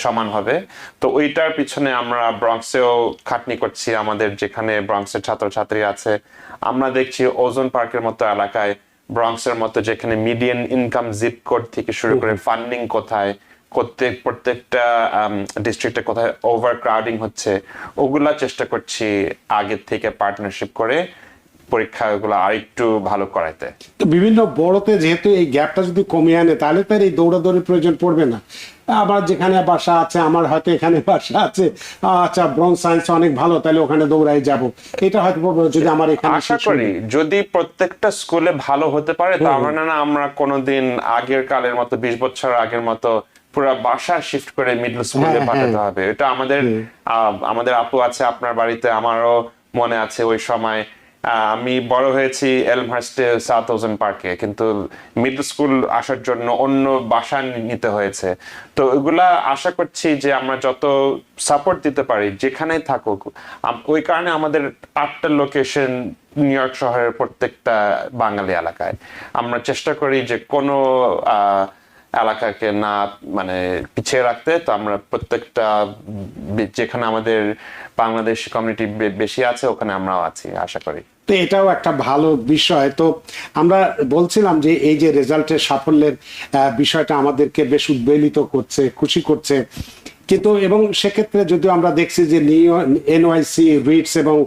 সমান হবে। তো ওইটার পিছনে আমরা ব্রঙ্কসেও খাটনি করছি। আমাদের যেখানে ব্রঙ্কসের ছাত্রছাত্রী আছে, আমরা দেখছি ওজন পার্কের মতো এলাকায়, ব্রঙ্কসের মতো যেখানে মিডিয়ান ইনকাম জিপ কোড থেকে শুরু করে ফান্ডিং কোথায়, প্রত্যেকটা ডিস্ট্রিক্টে কোথায় ওভার ক্রাউডিং হচ্ছে, ওগুলা চেষ্টা করছি আগের থেকে পার্টনারশিপ করে পরীক্ষাগুলো আরেকটু ভালো করাইতে। তো বিভিন্ন বড়তে যেহেতু এই গ্যাপটা যদি কমিয়ে আনে, তাহলে তার এই দৌড়াদৌড়ির প্রয়োজন পড়বে না। আবার যেখানে বাসা আছে, আমার হয়তো এখানে বাসা আছে, আচ্ছা ব্রঙ্ক সায়েন্স অনেক ভালো, তাহলে ওখানে দৌড়াই যাব, এটা হয়তো যদি আমার এখানে। আশা করি যদি প্রত্যেকটা স্কুলে ভালো হতে পারে, তাহলে না আমরা কোনোদিন আগের কালের মতো 20 বছর আগের মতো পুরো বাসা শিফট করে মিডল স্কুলে পাঠাতে হবে। এটা আমাদের আপু আছে আপনার বাড়িতে, আমারও মনে আছে ওই সময়। আমি বড় হয়েছি এলমহার্স্টে সাউথ ওজন পার্কে, কিন্তু মিডল স্কুল আসার জন্য অন্য বাসা নিতে হয়েছে। তো এগুলা আশা করছি যে আমরা যত সাপোর্ট দিতে পারি যেখানেই থাকুক। ওই কারণে আমাদের 8টা লোকেশন নিউ ইয়র্ক শহরের প্রত্যেকটা বাঙালি এলাকায়। আমরা চেষ্টা করি যে কোনো এলাকাকে না মানে পিছিয়ে রাখতে। তো আমরা প্রত্যেকটা যেখানে আমাদের বাংলাদেশ কমিউনিটি বেশি আছে ওখানে আমরাও আছি আশা করি। তো এটাও একটা ভালো বিষয়। তো আমরা বলছিলাম যে এই যে রেজাল্টের সাফল্যের বিষয়টা আমাদেরকে বেশ উদ্বেলিত করছে, খুশি করছে, কিন্তু এবং সেক্ষেত্রে যদিও আমরা দেখছি যে এনওয়াইসি রিডস এবং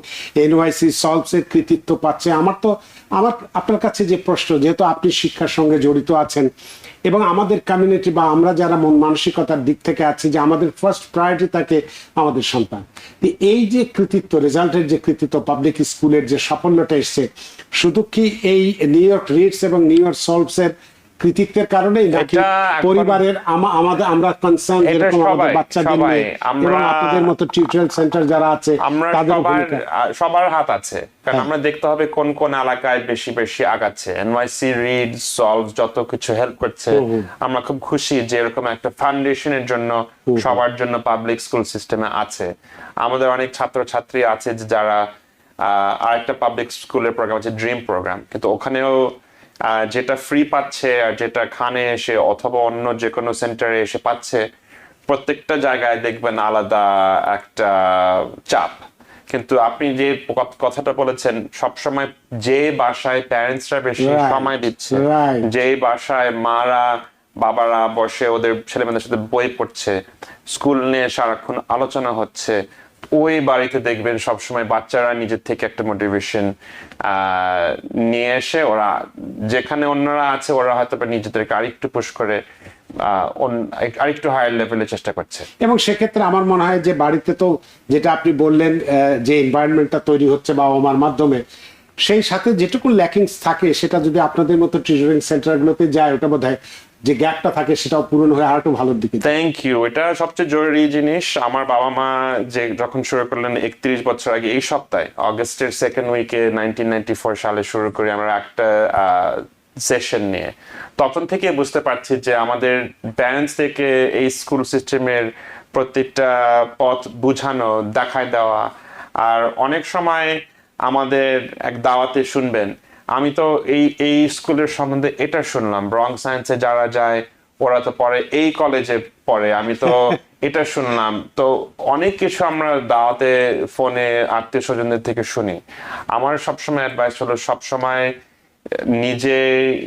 এনওয়াইসি সলভস এর কৃতিত্ব পাচ্ছে, আমার আপনার কাছে যে প্রশ্ন, যেহেতু আপনি শিক্ষার সঙ্গে জড়িত আছেন এবং আমাদের কমিউনিটি বা আমরা যারা মন মানসিকতার দিক থেকে আছি, যে আমাদের ফার্স্ট প্রায়োরিটি থাকে আমাদের সন্তান, এই যে কৃতিত্ব, রেজাল্টের যে কৃতিত্ব, পাবলিক স্কুলের যে সাফল্যটা এসছে, শুধু কি এই নিউ ইয়র্ক রিডস এবং নিউ ইয়র্ক সলভস এর কৃতিত্বের কারণেই, নাকি এটা এখন- পরিবারের আমাদের আমরা কনসার্ন এটা যেরকম আমাদের সবাই- বাচ্চাদের সবাই। নিয়ে এবং আমরা- আপনাদের মতো টিউটোরিয়াল সেন্টার যারা আছে আমরা তাদের সবার হাত আছে, কারণ আমরা দেখতে হবে কোন কোন এলাকায় বেশি বেশি আগাচ্ছে। এনওয়াইসি রিড সলভ যত কিছু হেল্প করছে, আমরা খুব খুশি যে এরকম একটা ফাউন্ডেশনের জন্য সবার জন্য পাবলিক স্কুল সিস্টেমে আছে। আমাদের অনেক ছাত্রছাত্রী আছে যে যারা আরেকটা পাবলিক স্কুলের প্রোগ্রাম আছে, ড্রিম প্রোগ্রাম, কিন্তু ওখানেও যেটা ফ্রি পাচ্ছে আর যেটা খানে এসে অথবা অন্য যে কোনো সেন্টারে এসে পাচ্ছে, প্রত্যেকটা জায়গায় দেখবেন আলাদা একটা চাপ। কিন্তু আপনি যে কথাটা বলেছেন, সবসময় যে বাসায় প্যারেন্টসরা বেশি Right, সময় দিচ্ছে, right. যে বাসায় মারা বাবারা বসে ওদের ছেলেমেয়েদের সাথে বই পড়ছে, স্কুল নিয়ে সারাক্ষণ আলোচনা হচ্ছে, ওই বাড়িতে দেখবেন সবসময় বাচ্চারা নিজের থেকে একটা মোটিভেশন নিয়ে এসে, ওরা যেখানে অন্যরা আছে ওরা হয়তো নিজেদেরকে আরেকটু পুশ করে আরেকটু হায়ার লেভেলে চেষ্টা করছে। এবং সেক্ষেত্রে আমার মনে হয় যে বাড়িতে তো যেটা আপনি বললেন, যে এনভায়রনমেন্টটা তৈরি হচ্ছে বাবা মার মাধ্যমে, সেই সাথে যেটুকু ল্যাকিংস থাকে সেটা যদি আপনাদের মতো টিউটরিং সেন্টারগুলোতে যায়, ওটা বোধহয় যে গ্যাপটা থাকে সেটাও পূরণ হয়ে আরেকটু ভালোর দিকে যায়। থ্যাংক ইউ, এটা সবচেয়ে জরুরি জিনিস। আমার বাবা মা যে যখন শুরু করলেন 31 বছর আগে, এই সপ্তাহে অগস্টের সেকেন্ড উইকে 1994 সালে শুরু করি আমরা একটা সেশন নিয়ে, তখন থেকে বুঝতে পারছি যে আমাদের প্যারেন্টস থেকে এই স্কুল সিস্টেমের প্রত্যেকটা পথ বুঝানো, দেখায় দেওয়া। আর অনেক সময় আমাদের এক দাওয়াতে শুনবেন, আমি তো এই স্কুলের সম্বন্ধে এটা শুনলাম, ব্রং সায়েন্সে যারা যায় ওরা তো পরে এই কলেজে পড়ে, আমি তো এটা শুনলাম। তো অনেক কিছু আমরা দাওয়াতে, ফোনে, আত্মীয় স্বজনদের থেকে শুনি। আমার সবসময় অ্যাডভাইস হলো, সবসময় নিজে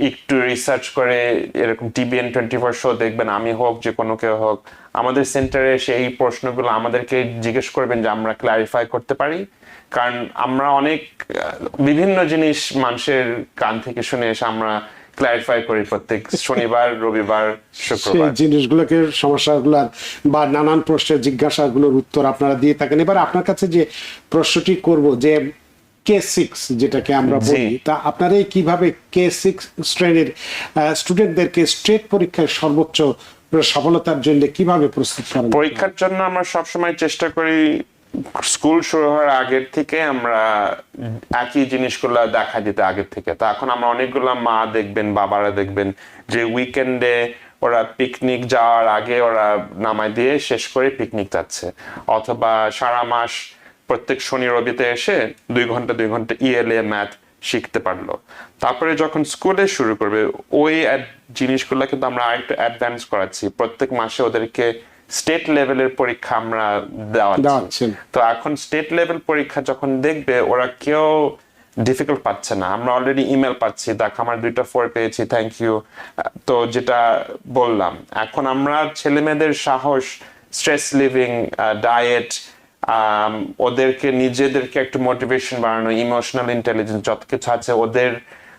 একটু রিসার্চ করে, এরকম টিভিএন 24 শো দেখবেন, আমি হোক যে কোনো কেউ হোক, আমাদের সেন্টারে এসে এই প্রশ্নগুলো আমাদেরকে জিজ্ঞেস করবেন যে আমরা ক্লারিফাই করতে পারি। কারণ আমরা অনেক বিভিন্ন জিনিস মানুষের কান থেকে শুনে এসে আমরা ক্লারিফাই করি প্রত্যেক শনিবার, রবিবার, সেই শুক্রবার। জিনিসগুলোকে, সমস্যাগুলোর বা নানান প্রশ্নের জিজ্ঞাসাগুলোর উত্তর আপনারা দিয়ে থাকেন। এবার আপনার কাছে যে প্রশ্নটি করব, যে K6 যেটাকে আমরা বলি, তা আপনারা এই কিভাবে K6 শ্রেণীর স্টুডেন্টদেরকে স্টেট পরীক্ষায় সর্বোচ্চ সফলতার জন্য কিভাবে প্রস্তুত করেন? পরীক্ষার জন্য আমরা সবসময় চেষ্টা করি স্কুল শুরু হওয়ার আগের থেকে আমরা একই জিনিসগুলো দেখা দিতে আগের থেকে। তা এখন আমরা অনেকগুলো মা দেখবেন, বাবারা দেখবেন যে উইকেন্ডে ওরা পিকনিক যাওয়ার আগে ওরা নামায় দিয়ে শেষ করে পিকনিক যাচ্ছে, অথবা সারা মাস প্রত্যেক শনি রবিতে এসে 2 ঘন্টা ELA ম্যাথ শিখতে পারলো। তারপরে যখন স্কুলে শুরু করবে, ওই জিনিসগুলো কিন্তু আমরা আরেকটু অ্যাডভান্স করাচ্ছি। প্রত্যেক মাসে ওদেরকে স্টেট লেভেলের পরীক্ষা আমরা দেওয়াচ্ছি। তো এখন স্টেট লেভেল পরীক্ষা যখন দেখবে, ওরা কেউ ডিফিকাল্ট পাচ্ছে না। আমরা অলরেডি ইমেল পাচ্ছি, দেখ আমার 2টা 4 পেয়েছি, থ্যাংক ইউ। তো যেটা বললাম, এখন আমরা ছেলে মেয়েদের সাহস, স্ট্রেস লিভিং, ডায়েট, ওদেরকে নিজেদেরকে একটু মোটিভেশন বাড়ানো, ইমোশনাল ইন্টেলিজেন্স যত কিছু আছে, ওদের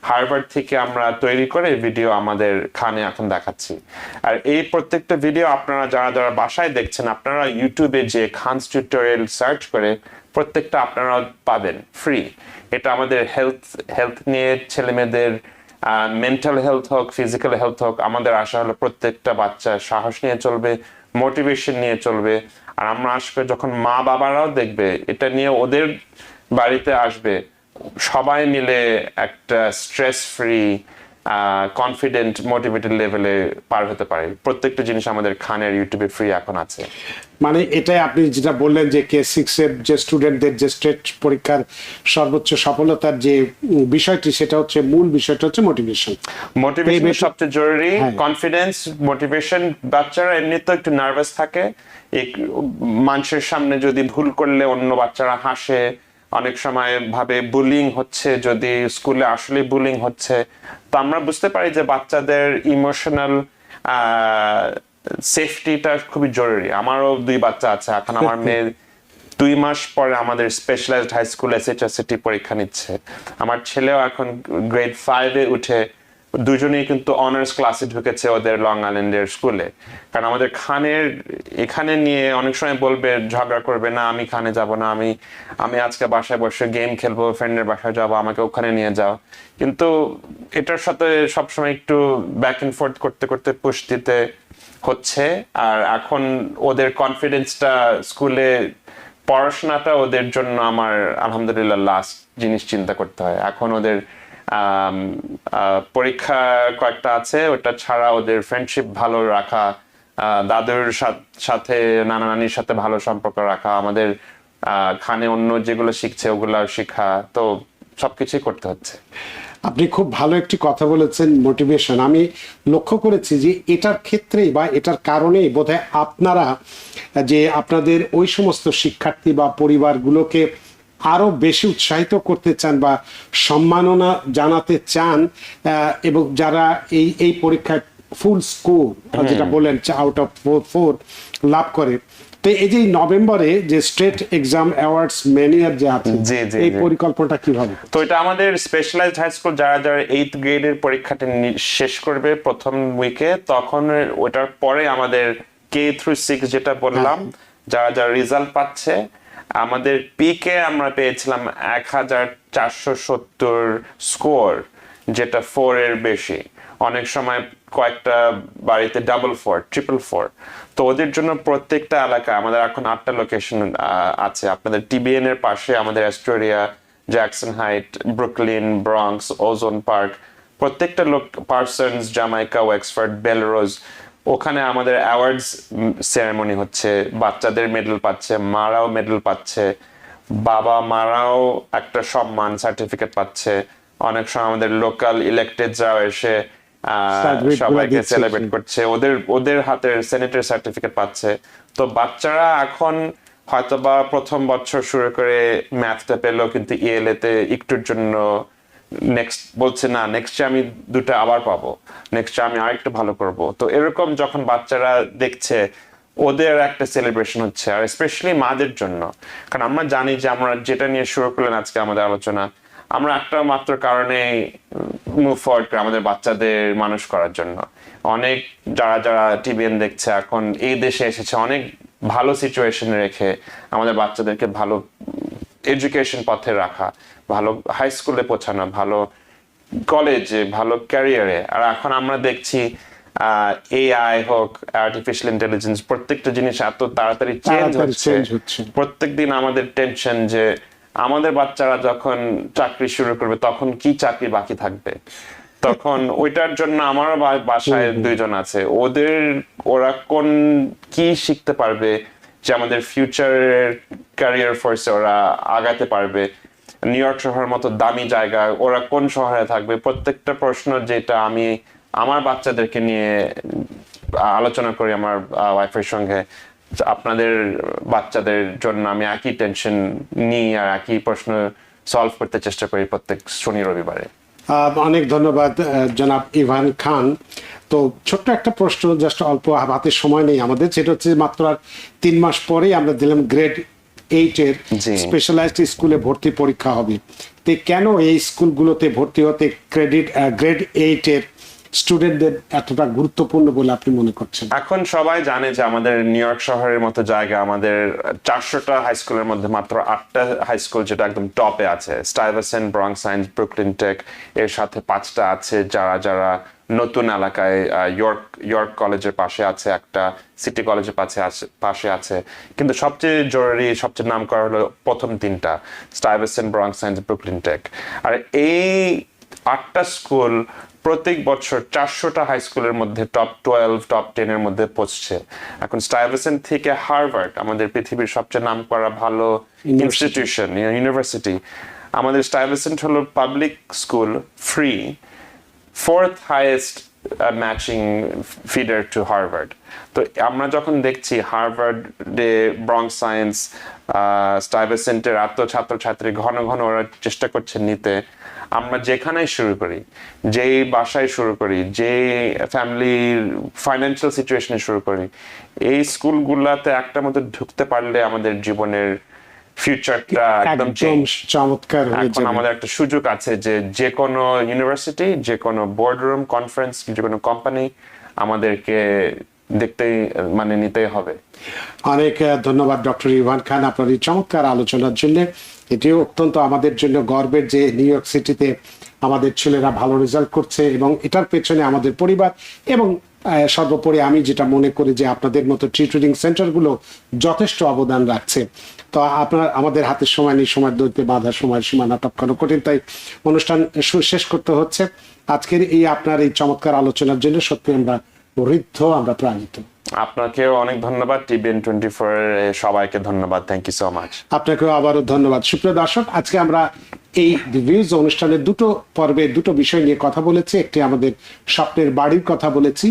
হার্ভার্ড থেকে আমরা তৈরি করে ভিডিও আমাদের খানে এখন দেখাচ্ছি। আর এই প্রত্যেকটা ভিডিও আপনারা যারা যারা বাসায় দেখছেন, আপনারা ইউটিউবে যে খানস টিউটোরিয়াল সার্চ করে প্রত্যেকটা আপনারা পাবেন ফ্রি। এটা আমাদের হেলথ নিয়ে, ছেলে মেয়েদের মেন্টাল হেলথ হোক, ফিজিক্যাল হেলথ হোক, আমাদের আশা হলো প্রত্যেকটা বাচ্চা সাহস নিয়ে চলবে, মোটিভেশন নিয়ে চলবে। আর আমরা আশা করি যখন মা বাবারাও দেখবে এটা নিয়ে, ওদের বাড়িতে আসবে, সবাই মিলে একটা স্ট্রেস ফ্রি, কনফিডেন্ট, মোটিভেটেড লেভেলে পার হতে পারে। প্রত্যেকটা জিনিস আমাদের খানের ইউটিউবে ফ্রি এখন আছে। মানে এটাই আপনি যেটা বললেন যে K6 এর যে স্টুডেন্টদের যে স্টেট পরীক্ষার সর্বোচ্চ সফলতার যে বিষয়টি, সেটা হচ্ছে মূল বিষয়টা হচ্ছে মোটিভেশন সবচেয়ে জরুরি। Confidence, motivation. বাচ্চারা এমনিতে একটু নার্ভাস থাকে, মানুষের সামনে যদি ভুল করলে অন্য বাচ্চারা হাসে, অনেক সময় ভাবে বুলিং হচ্ছে, যদি স্কুলে আসলে বুলিং হচ্ছে, তো আমরা বুঝতে পারি যে বাচ্চাদের ইমোশনাল সেফটিটা খুবই জরুরি। আমারও 2 বাচ্চা আছে, এখন আমার মেয়ে 2 মাস পরে আমাদের স্পেশালাইজড হাই স্কুল SHSCT পরীক্ষা নিচ্ছে। আমার ছেলেও এখন গ্রেড 5-এ উঠে, দুজনেই কিন্তু অনার্স ক্লাসে ঢুকেছে ওদের লং আইল্যান্ডের স্কুলে। কারণ আমাদের এখানে নিয়ে অনেক সময় বলবে, ঝগড়া করবে, না আমি খানে যাব না, আমি আজকে বাসায় বসে গেম খেলবো, ফ্রেন্ডের বাসায় যাবো, আমাকে ওখানে নিয়ে যাও। কিন্তু এটার সাথে সবসময় একটু ব্যাক এন্ড ফোর্থ করতে করতে পুশ দিতে হচ্ছে। আর এখন ওদের কনফিডেন্সটা, স্কুলে পড়াশোনাটা ওদের জন্য আমার আলহামদুলিল্লাহ লাস্ট জিনিস চিন্তা করতে হয়। এখন ওদের পরীক্ষা কয়েকটা আছে, ওটা ছাড়া ওদের ফ্রেন্ডশিপ ভালো রাখা, দাদুর সাথে নানা নানির সাথে ভালো সম্পর্ক রাখা, আমাদের খানে অন্য যেগুলো শিখছে ওগুলো শেখা, তো সবকিছুই করতে হচ্ছে। আপনি খুব ভালো একটি কথা বলেছেন, মোটিভেশন। আমি লক্ষ্য করেছি যে এটার ক্ষেত্রেই বা এটার কারণেই বোধহয় আপনারা যে আপনাদের ওই সমস্ত শিক্ষার্থী বা পরিবারগুলোকে আরো বেশি উৎসাহিত করতে চান বা সম্মাননা জানাতে চান, এবং যারা এই পরীক্ষায় ফুল স্কোর যেটা বলেন আউট অফ 4 লাভ করে। তো এই যে নভেম্বরে যে স্টেট এক্সাম অ্যাওয়ার্ডস ম্যানিয়ার যে আছে, এই পরিকল্পনাটা কিভাবে? তো এটা আমাদের স্পেশালাইজড হাই স্কুল যারা যারা 8th গ্রেডের পরীক্ষাটা শেষ করবে প্রথম উইকে, তখন ওটার পরে আমাদের K-6 যেটা বললাম, যারা যারা রেজাল্ট পাচ্ছে, আমাদের পিকে আমরা পেয়েছিলাম 1470 স্কোর, যেটা 4 এর বেশি। অনেক সময় কয়েকটা বাড়িতে 444, 444। তো ওদের জন্য প্রত্যেকটা এলাকায় আমাদের এখন 8টা লোকেশন আছে। আপনাদের TBN এর পাশে আমাদের Astoria, Jackson height, Brooklyn, Bronx, ওজন পার্ক, প্রত্যেকটা পার্সনস, জামাইকা, ওয়েক্সফোর্ড, বেলরোজ, ওখানে আমাদের অ্যাওয়ার্ডস সেরেমনি হচ্ছে। বাচ্চাদের মেডেল পাচ্ছে, মারাও মেডেল পাচ্ছে, বাবা মারাও একটা সম্মান সার্টিফিকেট পাচ্ছে। অনেক সময় আমাদের লোকাল ইলেক্টেডরাও এসে সবাইকে সেলিব্রেট করছে, ওদের হাতের সেনেটের সার্টিফিকেট পাচ্ছে। তো বাচ্চারা এখন হয়তোবা প্রথম বছর শুরু করে ম্যাথটা পেলো, কিন্তু ELA তে একটুর জন্য নেক্সট বলছে, না নেক্সট আমি 2টা আবার পাবো, নেক্সট আমি আরেকটু ভালো করব। তো এরকম যখন বাচ্চারা দেখছে, ওদের একটা সেলিব্রেশন হচ্ছে। আর স্পেশালি মাদের জন্য, কারণ আমরা জানি যে আমরা যেটা নিয়ে শুরু করলেন আজকে আমাদের আলোচনা, আমরা একটা মাত্র কারণে মুভ ফরওয়ার্ড করি, আমাদের বাচ্চাদের মানুষ করার জন্য। অনেক যারা যারা TBN দেখছে এখন এই দেশে এসেছে অনেক ভালো সিচুয়েশনে রেখে আমাদের বাচ্চাদেরকে ভালো এডুকেশন পথে রাখা, ভালো হাই স্কুলে পৌঁছানো, ভালো কলেজে, ভালো ক্যারিয়ারে। আর এখন আমরা দেখছি AI হোক, আর্টিফিশিয়াল ইন্টেলিজেন্স, প্রত্যেকটা জিনিস এত তাড়াতাড়ি চেঞ্জ হচ্ছে। প্রত্যেকদিন আমাদের টেনশন যে আমাদের বাচ্চারা যখন চাকরি শুরু করবে তখন কি চাকরি বাকি থাকবে। তখন ওইটার জন্য আমারও বাসায় 2 জন আছে, ওরা কি শিখতে পারবে যে আমাদের ফিউচারের ক্যারিয়ার ফোর্সে ওরা আগাতে পারবে। নিউ ইয়র্ক শহরের মতো দামি জায়গা, ওরা কোন শহরে থাকবে, প্রত্যেকটা প্রশ্ন যেটা আমি আমার বাচ্চাদেরকে নিয়ে আলোচনা করি আমার ওয়াইফের সঙ্গে, আপনাদের বাচ্চাদের জন্য আমি একই টেনশন নিই আর একই প্রশ্ন সলভ করতে চেষ্টা করি প্রত্যেক শনি রবিবারে। অনেক ধন্যবাদ জনাব ইভান খান। তো ছোট্ট একটা প্রশ্ন, জাস্ট অল্প হাতে সময় নেই আমাদের, সেটা হচ্ছে মাত্র আর 3 মাস পরেই আমরা দিলাম গ্রেড 8 এর স্পেশালাইজড স্কুলে ভর্তি পরীক্ষা হবে। তো কেন এই স্কুলগুলোতে ভর্তি হতে গ্রেড 8 এর স্টুডেন্টদের এতটা গুরুত্বপূর্ণ বলে আপনি মনে করছেন? এখন সবাই জানে যে আমাদের নিউ ইয়র্ক শহরের মতো জায়গা, আমাদের 400টা হাই স্কুলের মধ্যে মাত্র 8টা হাই স্কুল যেটা একদম টপে আছে, স্টাইভারসন, ব্রঙ্কস সায়েন্স, ব্রুকলিন টেক, এর সাথে 5টা আছে যারা যারা নতুন এলাকায়, ইয়র্ক কলেজের পাশে আছে একটা, সিটি কলেজের পাশে আছে। কিন্তু সবচেয়ে জরুরি, সবচেয়ে নাম করা হলো প্রথম 3টা, স্টাইভারসন, ব্রঙ্কস সায়েন্স, ব্রুকলিন টেক। আর এই 8টা স্কুল প্রত্যেক বছর 400টা হাই স্কুলের মধ্যে টপ 12, টপ 10 এর মধ্যে পৌঁছছে। এখন স্টাইভারসন থেকে হার্ভার্ড, আমাদের পৃথিবীর সবচেয়ে নাম করা ভালো ইনস্টিটিউশন, ইউনিভার্সিটি, আমাদের স্টাইভারসন হলো public school, free, 4th highest matching feeder to Harvard. তো আমরা যখন দেখছি হার্ভার্ডে ব্রঙ্ক সায়েন্স স্টাইভেসেন্টের ছাত্রছাত্রী ঘন ঘন ওরা চেষ্টা করছে নিতে, আমরা যেখানেই শুরু করি, যেই বাসায় শুরু করি, যে ফ্যামিলির ফাইন্যান্সিয়াল সিচুয়েশনে শুরু করি, এই স্কুলগুলাতে একটা মতো ঢুকতে পারলে আমাদের জীবনের ফিউচারটা একদম চেঞ্জ। চমৎকার হয়ে এখন যাবে। আমাদের একটা সুযোগ আছে যে কোনো ইউনিভার্সিটি, যে কোনো বোর্ডরুম কনফারেন্স, যে কোনো কোম্পানি আমাদেরকে নিতেই হবে। অনেক ধন্যবাদ ডক্টর ইরফান খান আপনার এই চমৎকার আলোচনার জন্য। এটিও অত্যন্ত আমাদের জন্য গর্বের যে নিউ ইয়র্ক সিটিতে আমাদের ছেলেরা ভালো রেজাল্ট করছে, এবং এটার পেছনে আমাদের পরিবার এবং সর্বোপরি আমি যেটা মনে করি যে আপনাদের মতো টিউটরিং সেন্টারগুলো যথেষ্ট অবদান রাখছে। তো আমাদের হাতে সময় নেই, সময় দৈতে বাঁধা সময়ের সীমানা টপকানো কঠিন, তাই অনুষ্ঠান শেষ করতে হচ্ছে। আজকের আপনার এই চমৎকার আলোচনার জন্য সত্যি আমরা প্রাণিত। আপনাকেও অনেক ধন্যবাদ, টিবিএন 24 সবাইকে ধন্যবাদ, থ্যাংক ইউ সো মাচ। আপনাকেও আবারও ধন্যবাদ। সুপ্রিয় দর্শক, আজকে আমরা এই ভিউজ অনুষ্ঠানের দুটো পর্বে দুটো বিষয় নিয়ে কথা বলেছি। একটি আমাদের স্বপ্নের বাড়ির কথা বলেছি,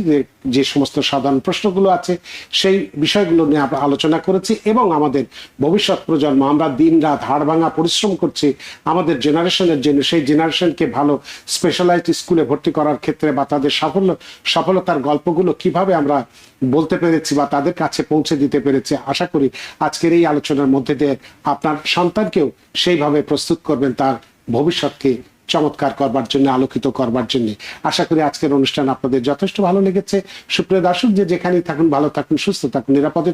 যে সমস্ত সাধারণ প্রশ্নগুলো আছে সেই বিষয়গুলো নিয়ে আমরা আলোচনা করেছি, এবং আমাদের ভবিষ্যৎ প্রজন্ম, আমরা দিন রাত হাড় ভাঙা পরিশ্রম করছি আমাদের জেনারেশনের জন্য, সেই জেনারেশনকে ভালো স্পেশালাইজড স্কুলে ভর্তি করার ক্ষেত্রে বা তাদের সফলতার গল্পগুলো কিভাবে আমরা বলতে পেরেছি বা তাদের কাছে পৌঁছে দিতে পেরেছি। আশা করি আজকের এই আলোচনার মধ্যে দিয়ে আপনার সন্তানকেও সেইভাবে প্রস্তুত করবেন তার ভবিষ্যৎকে চমৎকার করবার জন্য, আলোকিত করবার জন্য। আশা করি আজকের অনুষ্ঠান আপনাদের যথেষ্ট ভালো লেগেছে। সুপ্রিয় দর্শক, যে যেখানেই থাকুন, ভালো থাকুন, সুস্থ থাকুন, নিরাপদে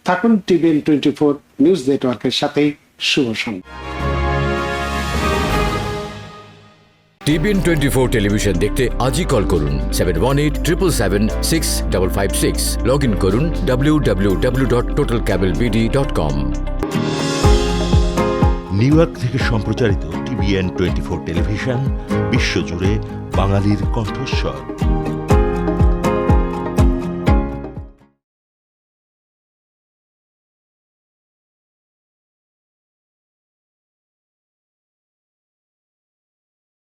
থাকুন টিবিএন 24 নিউজ নেটওয়ার্কের সাথেই। শুভ সন্ধ্যা। টিবিএন 24 টেলিভিশন দেখতে আজই কল করুন 7187776556। লগ ইন করুন www.totalcablebd.com। নিউ ইয়র্ক থেকে সম্প্রচারিত টিবিএন 24 টেলিভিশন বিশ্বজুড়ে বাঙালির কণ্ঠস্বর।